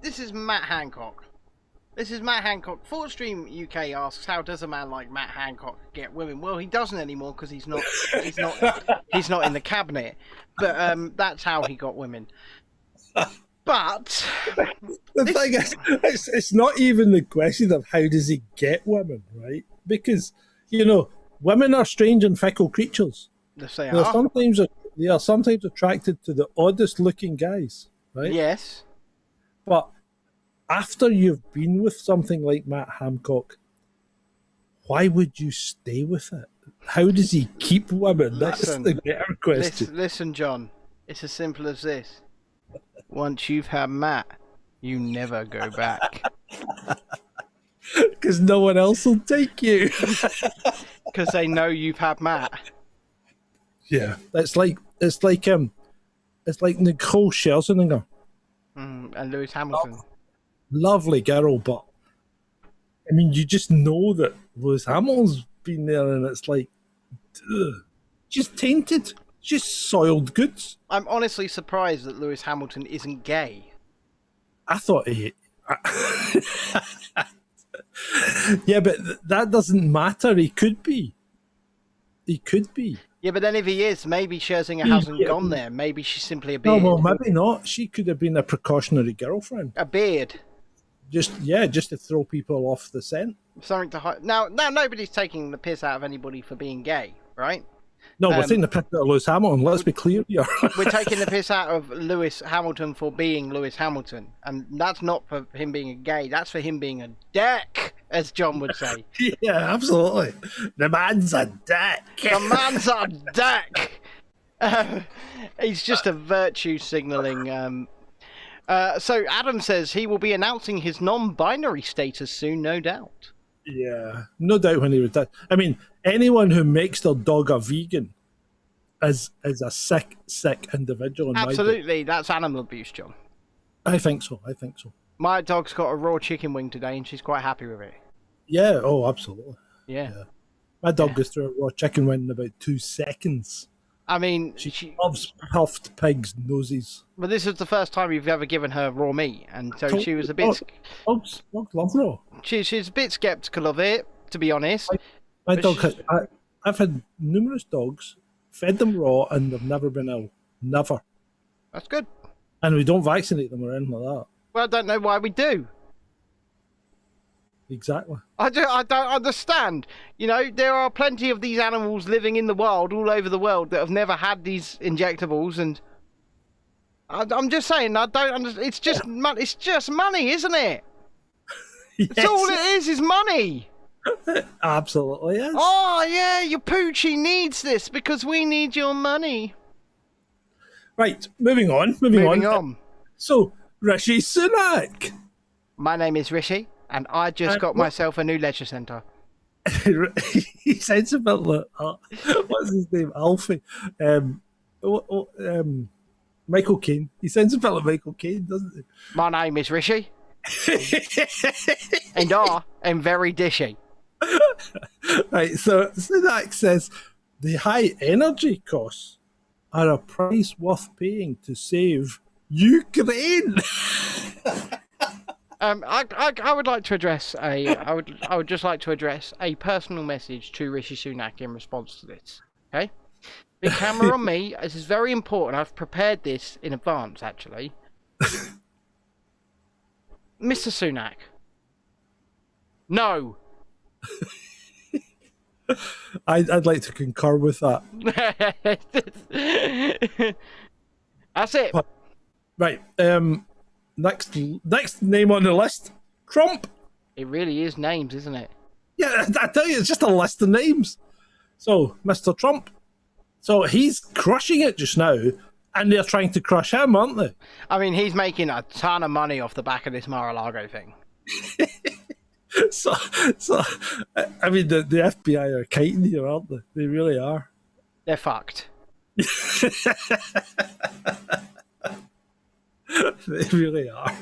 This is Matt Hancock. This is Matt Hancock. Stream UK asks, "How does a man like Matt Hancock get women?" Well, he doesn't anymore because he's not in the cabinet. But that's how he got women. But the thing is, it's not even the question of how does he get women, right? Because women are strange and fickle creatures. Yes, they They are. are sometimes attracted to the oddest looking guys, right? Yes. But after you've been with something like Matt Hancock, why would you stay with it? How does he keep women? That's the better question. Listen, John. It's as simple as this. Once you've had Matt, you never go back. Because no one else will take you. Because they know you've had Matt. Yeah, it's like Nicole Scherzinger. And Lewis Hamilton. Lovely girl, but I mean, you just know that Lewis Hamilton's been there, and it's like, just tainted, just soiled goods. I'm honestly surprised that Lewis Hamilton isn't gay. I thought yeah, but that doesn't matter. He could be. Yeah, but then if he is, maybe Scherzinger hasn't gone there. Maybe she's simply a No, beard. well, maybe not. She could have been a precautionary girlfriend. A beard. Just to throw people off the scent. Something to hide. Now, nobody's taking the piss out of anybody for being gay, right? No, we're taking the piss out of Lewis Hamilton. Let's be clear here. We're taking the piss out of Lewis Hamilton for being Lewis Hamilton. And that's not for him being a gay. That's for him being a dick, as John would say. Yeah, absolutely. The man's a dick. The man's a dick. He's just a virtue signalling. So Adam says he will be announcing his non-binary status soon, no doubt. Yeah, no doubt when he retires. I mean, anyone who makes their dog a vegan is a sick individual. Absolutely, that's animal abuse, John. I think so. My dog's got a raw chicken wing today, and she's quite happy with it. Yeah, oh, absolutely. Yeah. My dog goes through a raw chicken wing in about 2 seconds. I mean, she loves puffed pigs' noses. But this is the first time you've ever given her raw meat, and so she was a bit. Dogs love raw. She's a bit skeptical of it, to be honest. My dog. I've had numerous dogs, fed them raw, and they've never been ill. Never. That's good. And we don't vaccinate them or anything like that. Well, I don't know why we do. Exactly. I don't understand. There are plenty of these animals living in the wild, all over the world, that have never had these injectables, and I'm just saying, I don't understand. It's just money, isn't it? Yes. That's all it is money. Absolutely is. Oh yeah, your Poochie needs this because we need your money. Right, moving on. So, Rishi Sunak. My name is Rishi, and I just got myself a new leisure centre. He sounds a bit like what's his name? Alfie. Michael Caine. He sounds a bit like Michael Caine, doesn't he? My name is Rishi, and I am very dishy. Right, so Sunak says the high energy costs are a price worth paying to save Ukraine. I would like to address I would just like to address a personal message to Rishi Sunak in response to this. Okay, big camera on me. This is very important. I've prepared this in advance, actually. Mr. Sunak, no. I'd like to concur with that. That's it. Right. Next name on the list, Trump. It really is names, isn't it? Yeah, I tell you, it's just a list of names. So, Mr. Trump. So he's crushing it just now, and they're trying to crush him, aren't they? I mean, he's making a ton of money off the back of this Mar-a-Lago thing. So, I mean, the FBI are kiting here, aren't they? They really are. They're fucked. They really are.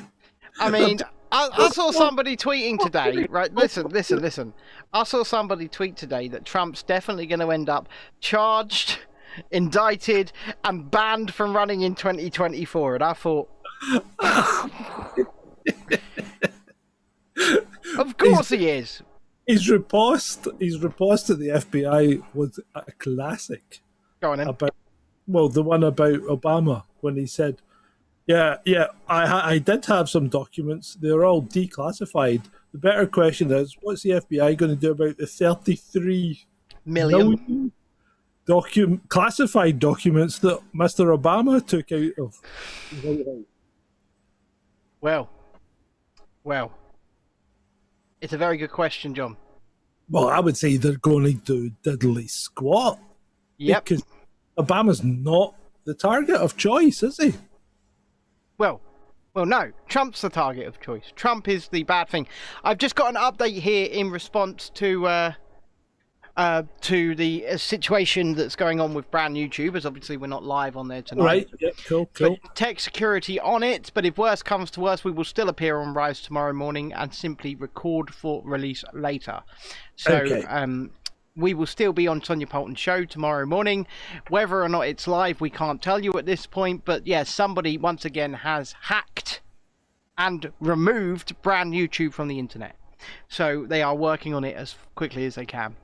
I mean, I saw somebody tweeting today, right? Listen. I saw somebody tweet today that Trump's definitely going to end up charged, indicted, and banned from running in 2024. And I thought, of course he is. His riposte to the FBI was a classic. Go on then. The one about Obama when he said, Yeah, I did have some documents. They're all declassified. The better question is, what's the FBI going to do about the 33 million classified documents that Mr. Obama took out of? Well, it's a very good question, John. Well, I would say they're going to do diddly squat. Yep. Because Obama's not the target of choice, is he? Well, no. Trump's the target of choice. Trump is the bad thing. I've just got an update here in response to the situation that's going on with brand YouTubers. Obviously, we're not live on there tonight. Right. Yeah. Cool. But tech security on it. But if worse comes to worse, we will still appear on Rise tomorrow morning and simply record for release later. So, Okay. We will still be on Sonia Poulton's show tomorrow morning. Whether or not it's live, we can't tell you at this point. But yeah, somebody once again has hacked and removed brand YouTube from the internet. So they are working on it as quickly as they can.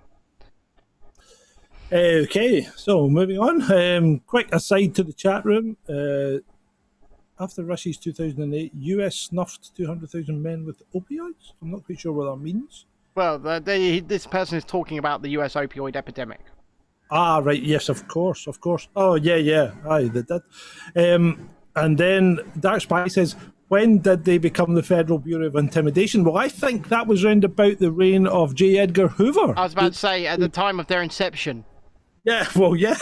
Okay, so moving on. Quick aside to the chat room. After Russia's 2008, US snuffed 200,000 men with opioids. I'm not quite sure what that means. Well, this person is talking about the US opioid epidemic. Ah, right. Yes, of course. Oh, yeah. Aye, they did. And then Dark Spy says, when did they become the Federal Bureau of Intimidation? Well, I think that was round about the reign of J. Edgar Hoover. I was about to say, at the time of their inception. Yeah, well, yeah.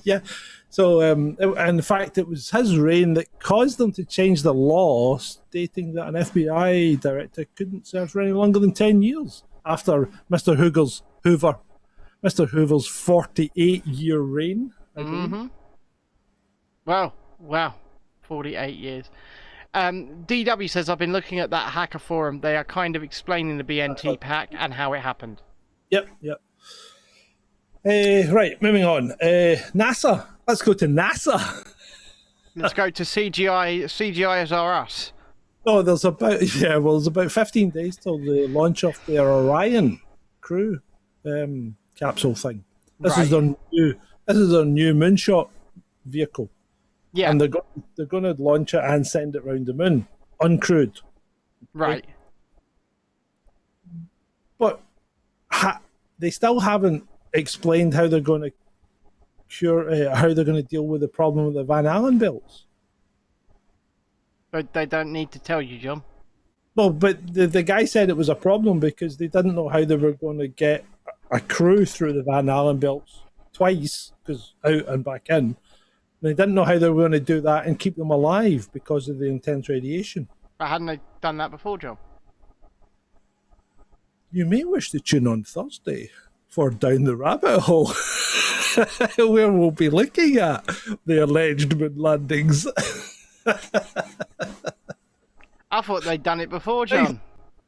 Yeah. So, in fact, it was his reign that caused them to change the law, stating that an FBI director couldn't serve for any longer than 10 years after Mr. Hoover's 48-year reign. Mm-hmm. Wow. 48 years. DW says, I've been looking at that hacker forum. They are kind of explaining the BNT hack and how it happened. Yep. Right, moving on. NASA. Let's go to NASA. Let's go to CGI. CGI is our us. Oh, there's about 15 days till the launch of their Orion crew capsule thing. This is their new moonshot vehicle. Yeah, and they're going to launch it and send it around the moon uncrewed. Right. But they still haven't explained how they're going to how they're going to deal with the problem with the Van Allen belts. But they don't need to tell you, John. No, but the guy said it was a problem because they didn't know how they were going to get a crew through the Van Allen belts twice, because out and back in. They didn't know how they were going to do that and keep them alive because of the intense radiation. But hadn't they done that before, John? You may wish to tune on Thursday for Down the Rabbit Hole, where we'll be looking at the alleged moon landings. I thought they'd done it before, John.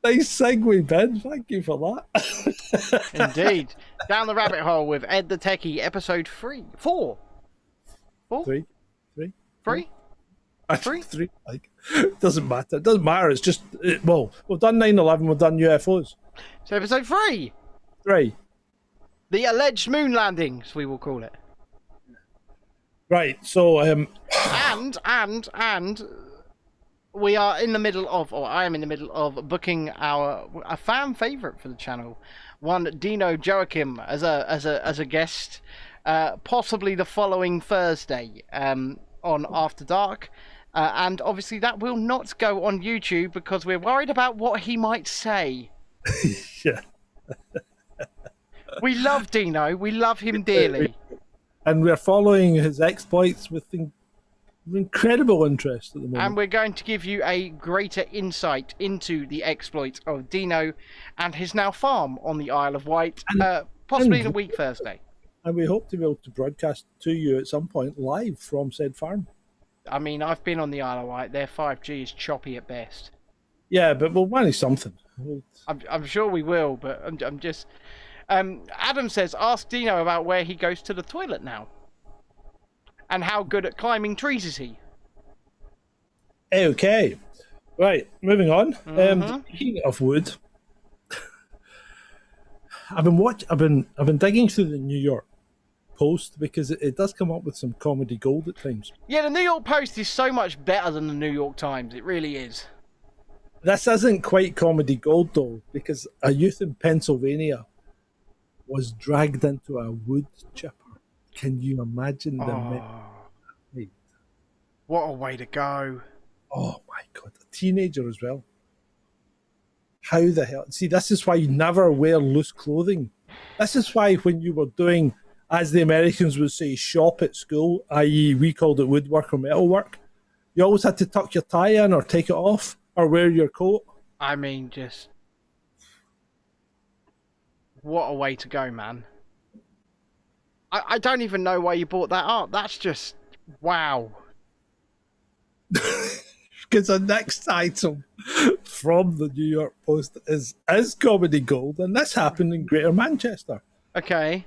Nice segue, Ben. Thank you for that. Indeed. Down the Rabbit Hole with Ed the Techie, episode 4. 4? 3. 3? Like, doesn't matter. It doesn't matter. It's just, well, we've done 9/11, we've done UFOs. So episode 3. 3. The alleged moon landings, we will call it. Right. So, and we are in the middle of, or I am in the middle of booking a fan favorite for the channel, one Dino Joachim as a guest, possibly the following Thursday on After Dark. And obviously that will not go on YouTube because we're worried about what he might say. Yeah. We love Dino. We love him dearly. And we're following his exploits with incredible interest at the moment. And we're going to give you a greater insight into the exploits of Dino and his now farm on the Isle of Wight, possibly in a week Thursday. And we hope to be able to broadcast to you at some point live from said farm. I mean, I've been on the Isle of Wight. Their 5G is choppy at best. Yeah, but we'll manage something. I'm sure we will, but I'm just... Adam says, ask Dino about where he goes to the toilet now. And how good at climbing trees is he? Okay. Right, moving on. Speaking of wood, I've been digging through the New York Post because it does come up with some comedy gold at times. Yeah, the New York Post is so much better than the New York Times. It really is. This isn't quite comedy gold though, because a youth in Pennsylvania was dragged into a wood chipper. Can you imagine the What a way to go. Oh my God, a teenager as well. How the hell? See, this is why you never wear loose clothing. This is why when you were doing, as the Americans would say, shop at school, i.e. we called it woodwork or metalwork, you always had to tuck your tie in or take it off or wear your coat. I mean, just... what a way to go, man. I don't even know why you bought that up. That's just... wow. Because the next item from the New York Post is comedy gold, and this happened in Greater Manchester. Okay.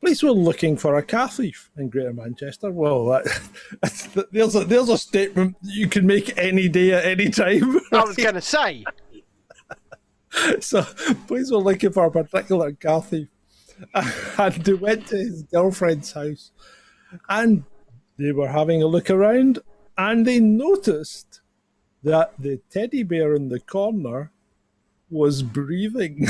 Police were looking for a car thief in Greater Manchester. Well, there's a statement you can make any day at any time. Right? I was going to say. So, police were looking for a particular car thief, and they went to his girlfriend's house, and they were having a look around, and they noticed that the teddy bear in the corner was breathing.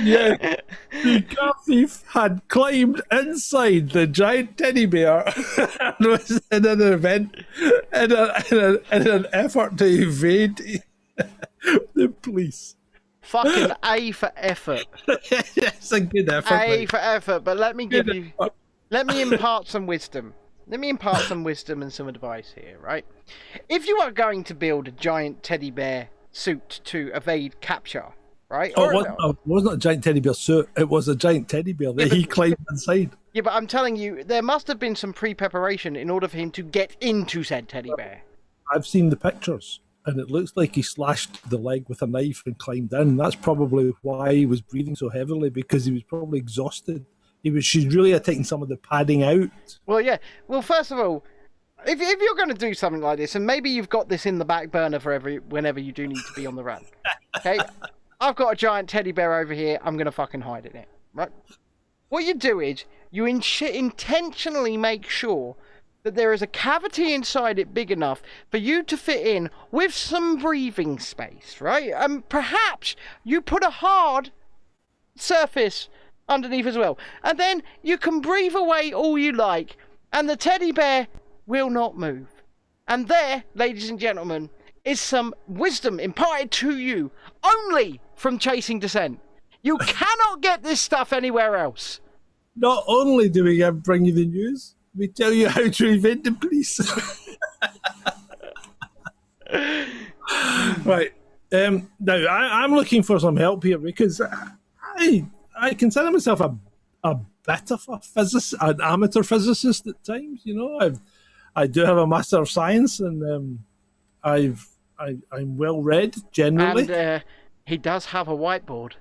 Yeah, the car thief had climbed inside the giant teddy bear and was in an event in an effort to evade the police. Fucking A for effort. It's a good effort. A for effort, but let me impart some wisdom. Let me impart some wisdom and some advice here, right? If you are going to build a giant teddy bear suit to evade capture, right? It wasn't a giant teddy bear suit. It was a giant teddy bear that he climbed inside. Yeah, but I'm telling you, there must have been some pre-preparation in order for him to get into said teddy bear. I've seen the pictures, and it looks like he slashed the leg with a knife and climbed in. That's probably why he was breathing so heavily, because he was probably exhausted. She's really taking some of the padding out. Well, yeah. Well, first of all, if you're going to do something like this, and maybe you've got this in the back burner for whenever you do need to be on the run, okay? I've got a giant teddy bear over here. I'm going to fucking hide in it, right? What you do is you intentionally make sure that there is a cavity inside it big enough for you to fit in with some breathing space, right? And perhaps you put a hard surface underneath as well. And then you can breathe away all you like, and the teddy bear will not move. And there, ladies and gentlemen, is some wisdom imparted to you only from chasing Dissent. You cannot get this stuff anywhere else. Not only do we bring you the news, we tell you how to evade the police. Right. Now, I'm looking for some help here because I consider myself a bit of a physicist, an amateur physicist at times. You know, I do have a Master of Science, and I'm well read generally. And he does have a whiteboard.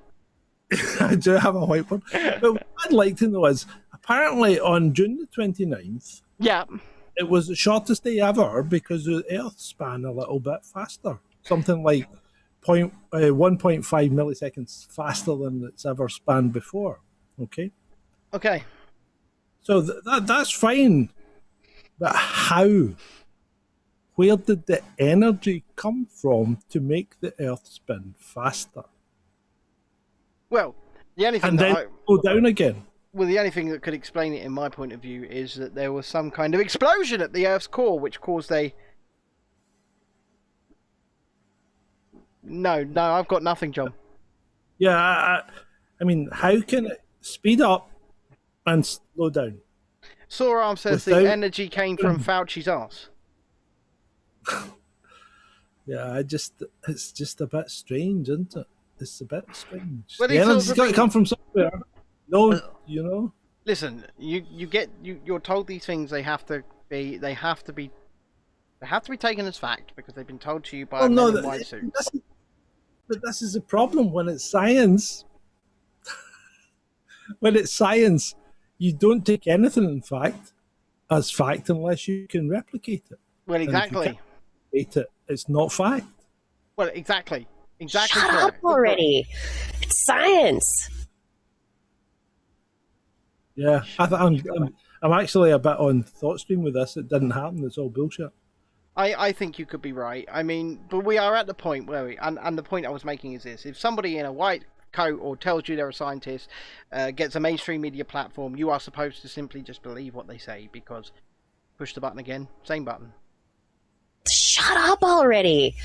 I do have a whiteboard. But what I'd like to know is, apparently on June the 29th, yeah, it was the shortest day ever because the Earth span a little bit faster. Something like 1.5 milliseconds faster than it's ever spanned before. Okay? Okay. So that's fine. But how? Where did the energy come from to make the Earth spin faster? Well, the only thing and then go down again. Well, the only thing that could explain it, in my point of view, is that there was some kind of explosion at the Earth's core, which caused a No, I've got nothing, John. Yeah, I mean, how can it speed up and slow down? Sorearm says the Without- energy came from Fauci's ass. Yeah, it's just a bit strange, isn't it? It's a bit strange. Well, The it's energy's also got to been- come from somewhere. No, you know. Listen, you're told these things. They have to be taken as fact because they've been told to you by men in white suits. But this is a problem when it's science. When it's science, you don't take anything in fact as fact unless you can replicate it. Well, And if you exactly. can't replicate it, it's not fact. Well, exactly. Shut correct. up already. It's science. Yeah, I'm actually a bit on thought stream with this. It didn't happen. It's all bullshit. I think you could be right. I mean, but we are at the point where and the point I was making is this: if somebody in a white coat or tells you they're a scientist, gets a mainstream media platform, you are supposed to simply just believe what they say because push the button again, same button, Shut up already.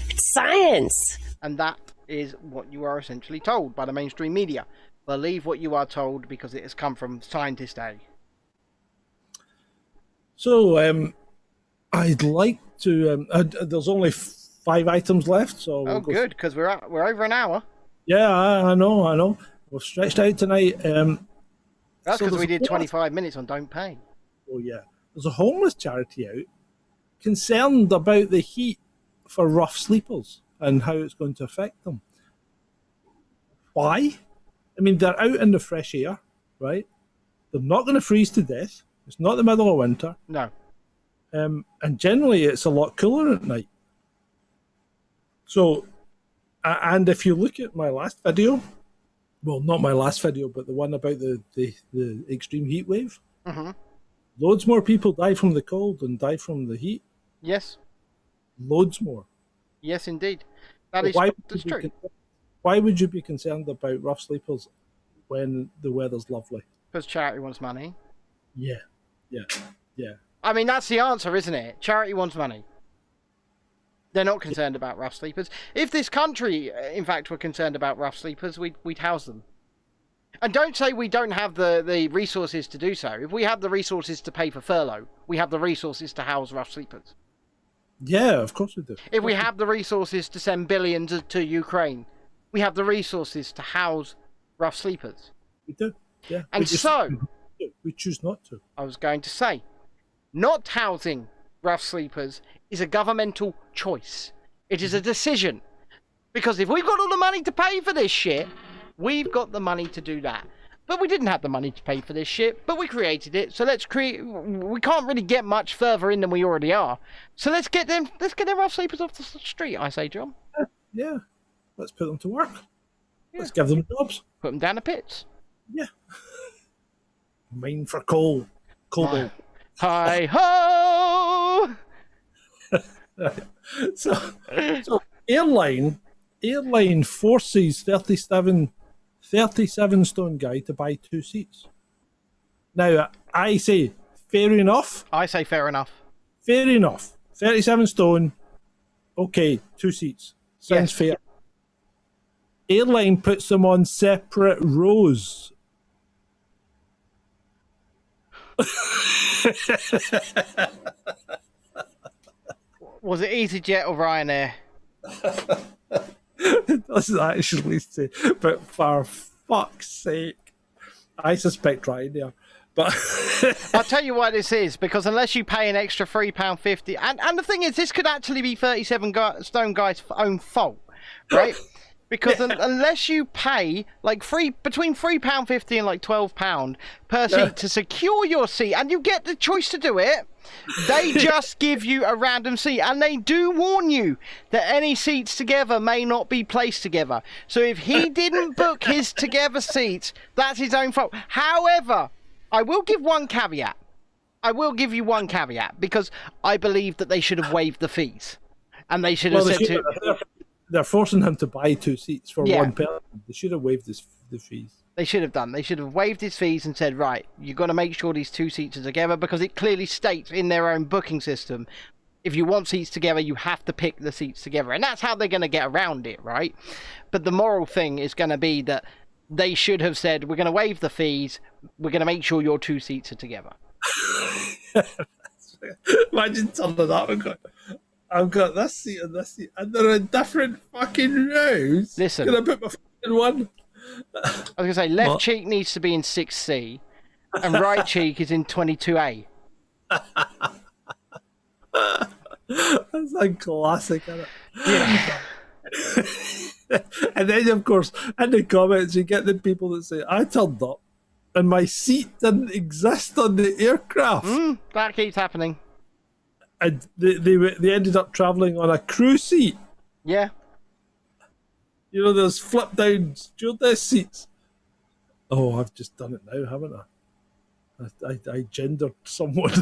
It's science. and that is what you are essentially told by the mainstream media. Believe what you are told because it has come from scientist A. So I'd like to. There's only 5 items left, so we'll Oh, go good, because we're over an hour. Yeah, I know. We've stretched out tonight. That's So because we there's did a lot- 25 minutes on Don't Pay. Oh yeah, there's a homeless charity out concerned about the heat for rough sleepers and how it's going to affect them. Why? I mean, they're out in the fresh air, right? They're not going to freeze to death. It's not the middle of winter, No. and generally it's a lot cooler at night. So, and if you look at my last video, well, not my last video, but the one about the extreme heat wave, Mm-hmm. loads more people die from the cold than die from the heat. Yes. Loads more. Yes, indeed. That But is that's true. Why would you be concerned about rough sleepers when the weather's lovely? Because charity wants money. Yeah. I mean, that's the answer, isn't it? Charity wants money. They're not concerned about rough sleepers. If this country, in fact, were concerned about rough sleepers, we'd house them. And don't say we don't have the resources to do so. If we have the resources to pay for furlough, we have the resources to house rough sleepers. Yeah, of course we do. If we have the resources to send billions to Ukraine, we have the resources to house rough sleepers. We do. Yeah. And so, we choose not to. I was going to say, not housing rough sleepers is a governmental choice. It is a decision. Because if we've got all the money to pay for this shit, we've got the money to do that. But we didn't have the money to pay for this shit, but we created it. So let's create. We can't really get much further in than we already are. So let's get them rough sleepers off the street. I say, John. Yeah. Let's put them to work. Let's give them jobs. Put them down the pits. Yeah. Mine for coal. Coal. Hi ho! So airline forces 37 stone guy to buy 2 seats. Now I say fair enough. I say fair enough. Fair enough. 37 stone. Okay, 2 seats. Sounds Yes. fair. Airline puts them on separate rows. Was it EasyJet or Ryanair? It doesn't actually say, but for fuck's sake, I suspect Ryanair. But I'll tell you why this is, because unless you pay an extra £3.50, and the thing is, this could actually be 37 Stone Guy's own fault, right? Because unless you pay like between £3.50 and like £12 per seat to secure your seat, and you get the choice to do it, they just give you a random seat, and they do warn you that any seats together may not be placed together. So if he didn't book his together seats, that's his own fault. However, I will give one caveat. I will give you one caveat, because I believe that they should have waived the fees, and they should have said they're forcing him to buy 2 seats for Yeah. one person. They should have waived the fees. They should have done. They should have waived his fees and said, right, you've got to make sure these 2 seats are together, because it clearly states in their own booking system, if you want seats together, you have to pick the seats together. And that's how they're going to get around it, right? But the moral thing is going to be that they should have said, we're going to waive the fees. We're going to make sure your 2 seats are together. Imagine turning up and going, I've got this seat and this seat, and they're in different fucking rows. Listen. Can I put my fucking one? I was going to say, left cheek needs to be in 6C, and right cheek is in 22A. That's a classic, isn't it? Yeah. And then, of course, in the comments, you get the people that say, I turned up and my seat didn't exist on the aircraft. That keeps happening. And they ended up travelling on a crew seat. Yeah. You know, those flip down stewardess seats. Oh, I've just done it now, haven't I? I gendered someone.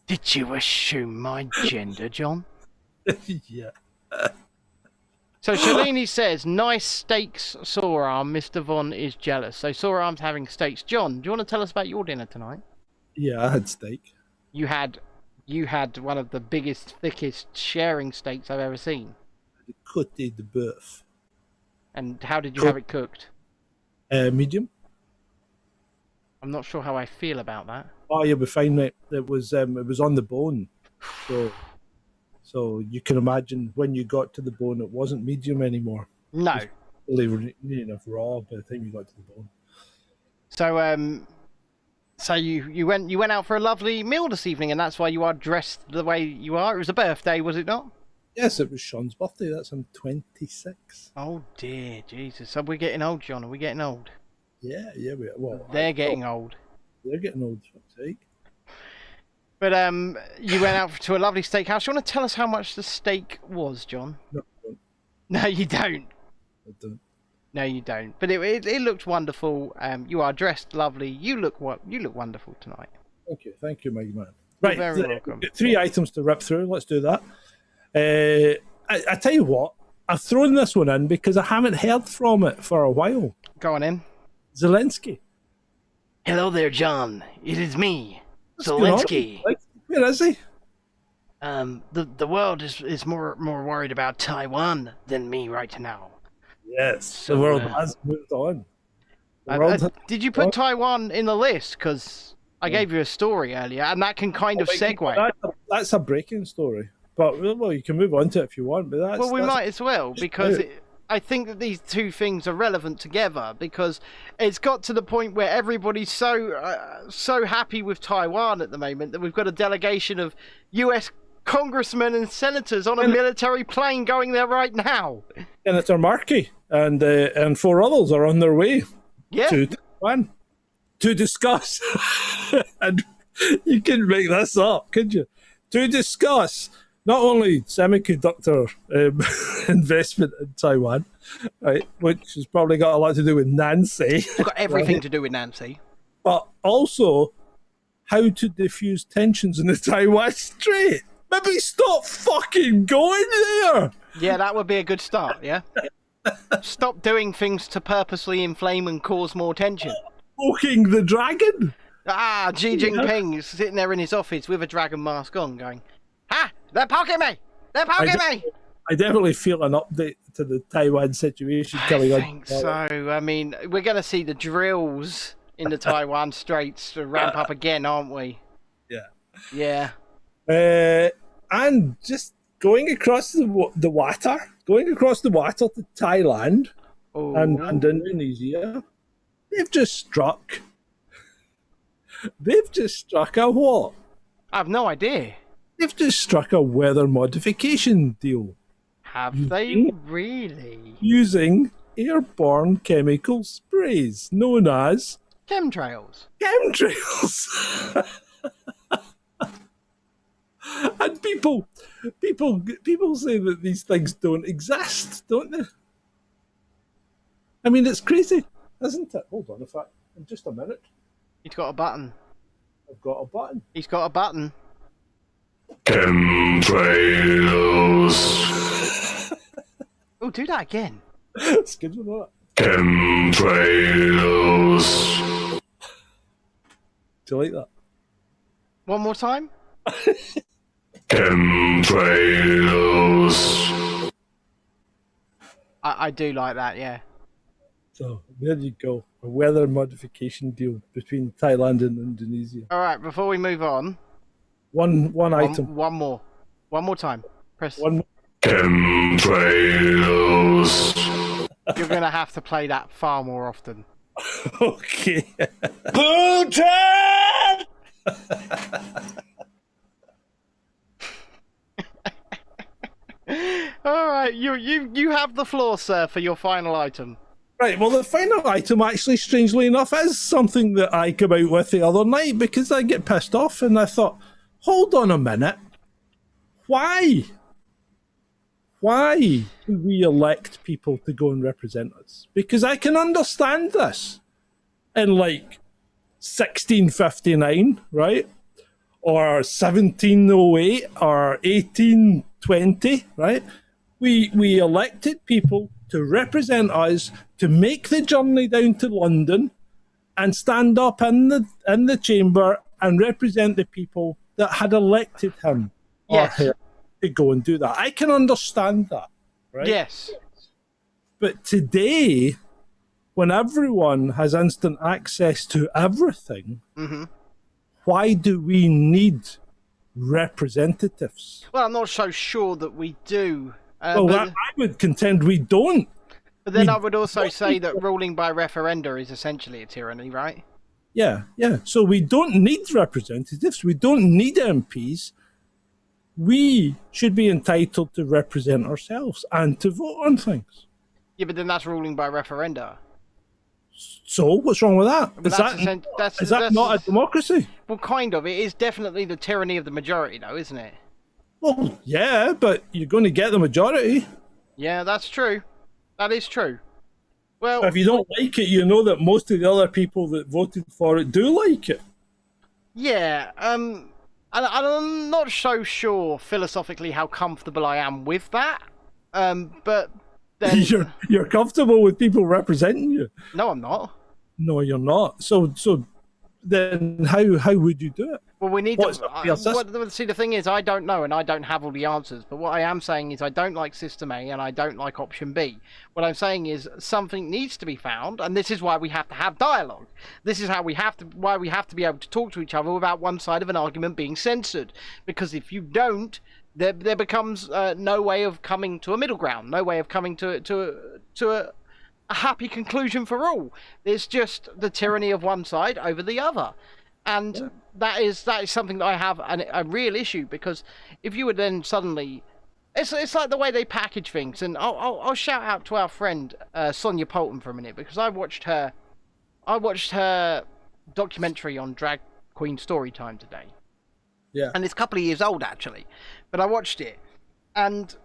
Did you assume my gender, John? Yeah. So Shalini says, nice steaks, Sorearm. Mr. Von is jealous. So Sorearm's having steaks. John, do you want to tell us about your dinner tonight? Yeah, I had steak. You had one of the biggest, thickest sharing steaks I've ever seen. The Côte de Boeuf. And how did you have it cooked? Medium. I'm not sure how I feel about that. Oh, you'll be fine, mate. It was on the bone. So you can imagine when you got to the bone, it wasn't medium anymore. No. They were near enough raw by the time you got to the bone. So you went out for a lovely meal this evening, and that's why you are dressed the way you are. It was a birthday, was it not? Yes, it was Sean's birthday. That's I'm 26. Oh dear, Jesus! So we're getting old, John. Are we getting old? Yeah. They're getting old. They're getting old, for fuck's sake. But you went out to a lovely steakhouse. You want to tell us how much the steak was, John? No, I don't. No, you don't. I don't. No, you don't. But it looked wonderful. You are dressed lovely. You look wonderful tonight. Thank you, my man. Right, you're very welcome. 3 items to rip through. Let's do that. I tell you what, I've thrown this one in because I haven't heard from it for a while. Go on in. Zelensky. Hello there, John. It is me, What's going on? Zelensky. Where is he? The world is more worried about Taiwan than me right now. Yes, So, the world has moved on. Did you put Taiwan in the list? Because I gave you a story earlier, and that can kind of segue. That's a breaking story. But, well, you can move on to it if you want. But We might as well, because I think that these two things are relevant together, because it's got to the point where everybody's so happy with Taiwan at the moment that we've got a delegation of US congressmen and senators on a military plane going there right now. Senator Markey and 4 others are on their way to Taiwan to discuss. And you can make this up, could you? To discuss not only semiconductor investment in Taiwan, right, which has probably got a lot to do with Nancy. It's got everything to do with Nancy. But also how to diffuse tensions in the Taiwan Strait. Maybe stop fucking going there. Yeah, that would be a good start, yeah? Stop doing things to purposely inflame and cause more tension. Poking the dragon. Xi Jinping is sitting there in his office with a dragon mask on going, "Ha! They're poking me! They're poking me!" I definitely feel an update to the Taiwan situation coming on. I think so. I mean, we're going to see the drills in the Taiwan Straits ramp up again, aren't we? Yeah. Yeah. And just going across the water to Thailand and Indonesia, they've just struck a what? I have no idea. They've just struck a weather modification deal. Have they really? Using airborne chemical sprays known as Chemtrails. And people say that these things don't exist, don't they? I mean, it's crazy, isn't it? Hold on, in fact, in just a minute. He's got a button. I've got a button. He's got a button. Chemtrails. Oh, do that again. It's good with that. Chemtrails. Do you like that? One more time. Chemtrails. I do like that, yeah. So there you go. A weather modification deal between Thailand and Indonesia. All right, before we move on, One item. one more time. Press. One. Chemtrails. You're gonna have to play that far more often. Okay. Putin! All right, you have the floor, sir, for your final item. Right, well, the final item, actually, strangely enough, is something that I came out with the other night because I get pissed off and I thought, hold on a minute. Why? Why do we elect people to go and represent us? Because I can understand this in like 1659, right? Or 1708 or 1820, right? We elected people to represent us, to make the journey down to London and stand up in the chamber and represent the people that had elected him or Yes. her to go and do that. I can understand that, right? Yes. But today, when everyone has instant access to everything, Mm-hmm. why do we need representatives? Well, I'm not so sure that we do. Well, I would contend we don't. But then we- I would also say that ruling by referenda is essentially a tyranny, right? Yeah. So we don't need representatives. We don't need MPs. We should be entitled to represent ourselves and to vote on things. Yeah, but then that's ruling by referenda. So what's wrong with that? But Is that's that not a democracy? Well, kind of. It is definitely the tyranny of the majority, though, isn't it? Well, yeah, but you're going to get the majority. Yeah, that's true. That is true. Well, If you don't like it, you know that most of the other people that voted for it do like it. yeah. I'm not so sure philosophically how comfortable I am with that. But then You're comfortable with people representing you. no, I'm not. No, you're not. So then how would you do it? Well, we need What's to. up your system? See, the thing is, I don't know, and I don't have all the answers. But what I am saying is, I don't like System A, and I don't like Option B. What I'm saying is, something needs to be found, and this is why we have to have dialogue. This is why we have to be able to talk to each other without one side of an argument being censored. Because if you don't, there becomes no way of coming to a middle ground, no way of coming to a happy conclusion for all. There's just the tyranny of one side over the other. And that is something that I have a real issue, because if you would then suddenly, it's like the way they package things. And I'll shout out to our friend Sonia Polton for a minute, because I watched her documentary on Drag Queen Storytime today, Yeah. and it's a couple of years old actually, but I watched it, and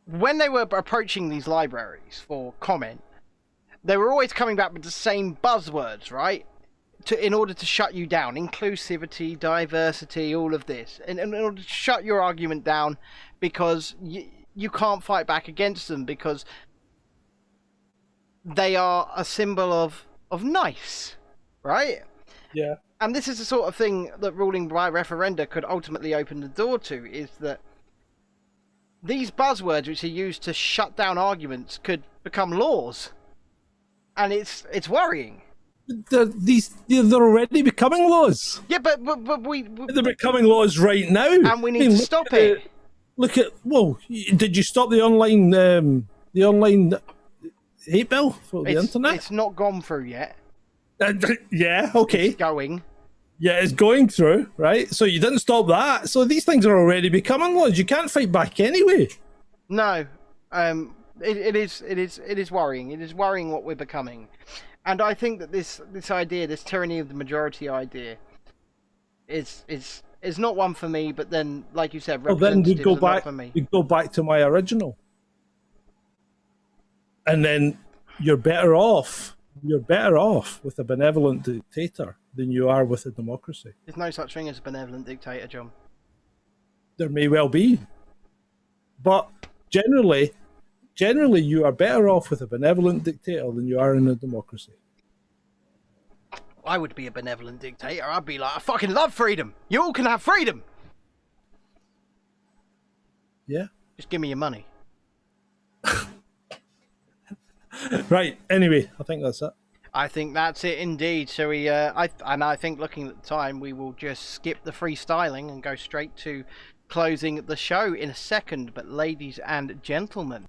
when they were approaching these libraries for comment, they were always coming back with the same buzzwords, right? In order to shut you down, inclusivity, diversity, all of this, and in order to shut your argument down, because you can't fight back against them, because they are a symbol of nice, right? Yeah. And this is the sort of thing that ruling by referenda could ultimately open the door to, is that these buzzwords which are used to shut down arguments could become laws, and it's worrying. They're already becoming laws. Yeah, but we They're becoming laws right now. and we need to look stop at it. Look at did you stop the online hate bill for the internet? It's not gone through yet. Yeah, okay. It's going. Yeah, it's going through, right? So you didn't stop that. So these things are already becoming laws. You can't fight back anyway. No, it is worrying. It is worrying what we're becoming, and I think that this idea, this tyranny of the majority idea, is not one for me. But then, like you said, Well, then we representatives go are back. not for me. We go back to my original, and then you're better off. You're better off with a benevolent dictator than you are with a democracy. There's no such thing as a benevolent dictator, John. There may well be, but generally, you are better off with a benevolent dictator than you are in a democracy. I would be a benevolent dictator. I'd be like, I fucking love freedom. You all can have freedom. Yeah. Just give me your money. Right. Anyway, I think that's it. I think that's it indeed. So I think looking at the time, we will just skip the freestyling and go straight to closing the show in a second. But ladies and gentlemen,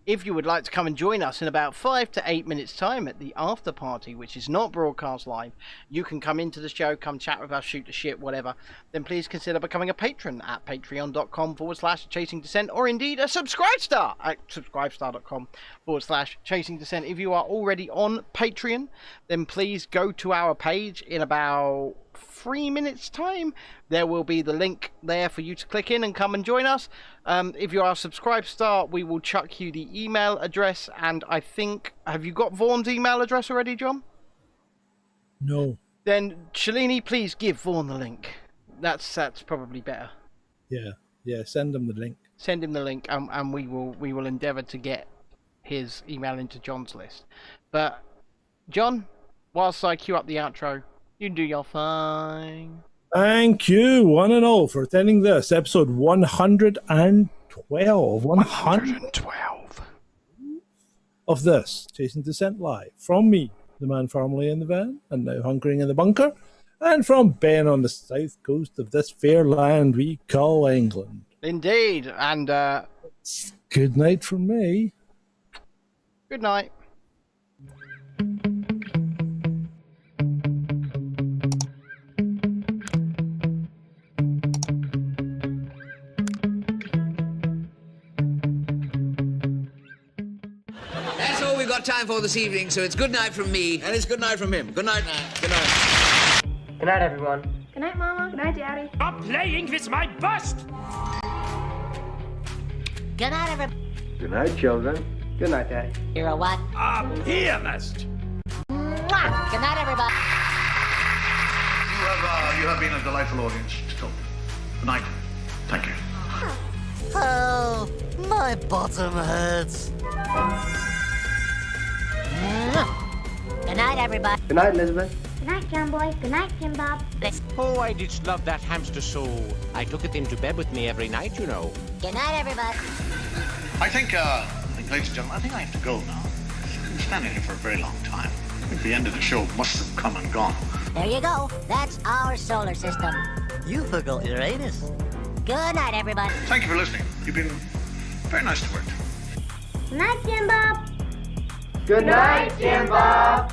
if you would like to come and join us in about 5 to 8 minutes time at the after party, which is not broadcast live, you can come into the show, come chat with us, shoot the shit, whatever, then please consider becoming a patron at patreon.com/Chasing Dissent, or indeed a subscribe star at subscribestar.com/Chasing Dissent. If you are already on Patreon, then please go to our page in about 3 minutes time. There will be the link there for you to click in and come and join us. If you are a subscribe star, we will chuck you the email address, and I think, have you got Vaughn's email address already, John? No. Then Shalini, please give Vaughan the link. That's probably better. Yeah. Send him the link. Send him the link, and we will endeavour to get his email into John's list. But John, whilst I queue up the outro, you do your thing. Thank you, one and all, for attending this episode 112. 112 of this Chasing Dissent Live. From me, the man formerly in the van and now hunkering in the bunker, and from Ben on the south coast of this fair land we call England. Indeed, and good night from me. Good night. Time for this evening, so it's good night from me, and it's good night from him. Good night. Good night. Good night, everyone. Good night, Mama. Good night, Daddy. Stop playing with my bust! Good night, everybody. Good night, children. Good night, Daddy. You're a what? A pianist! Mwah! Good night, everybody. You have been a delightful audience to talk to. Good night. Thank you. Oh, my bottom hurts. Good night, everybody. Good night, Elizabeth. Good night, John Boy. Good night, Jim Bob. Oh, I did love that hamster so. I took it into bed with me every night, you know. Good night, everybody. I think, ladies and gentlemen, I think I have to go now. I've been standing here for a very long time. I think the end of the show must have come and gone. There you go. That's our solar system. You forgot Uranus. Good night, everybody. Thank you for listening. You've been very nice to work to. Good night, Jim Bob. Good night, Jim Bob.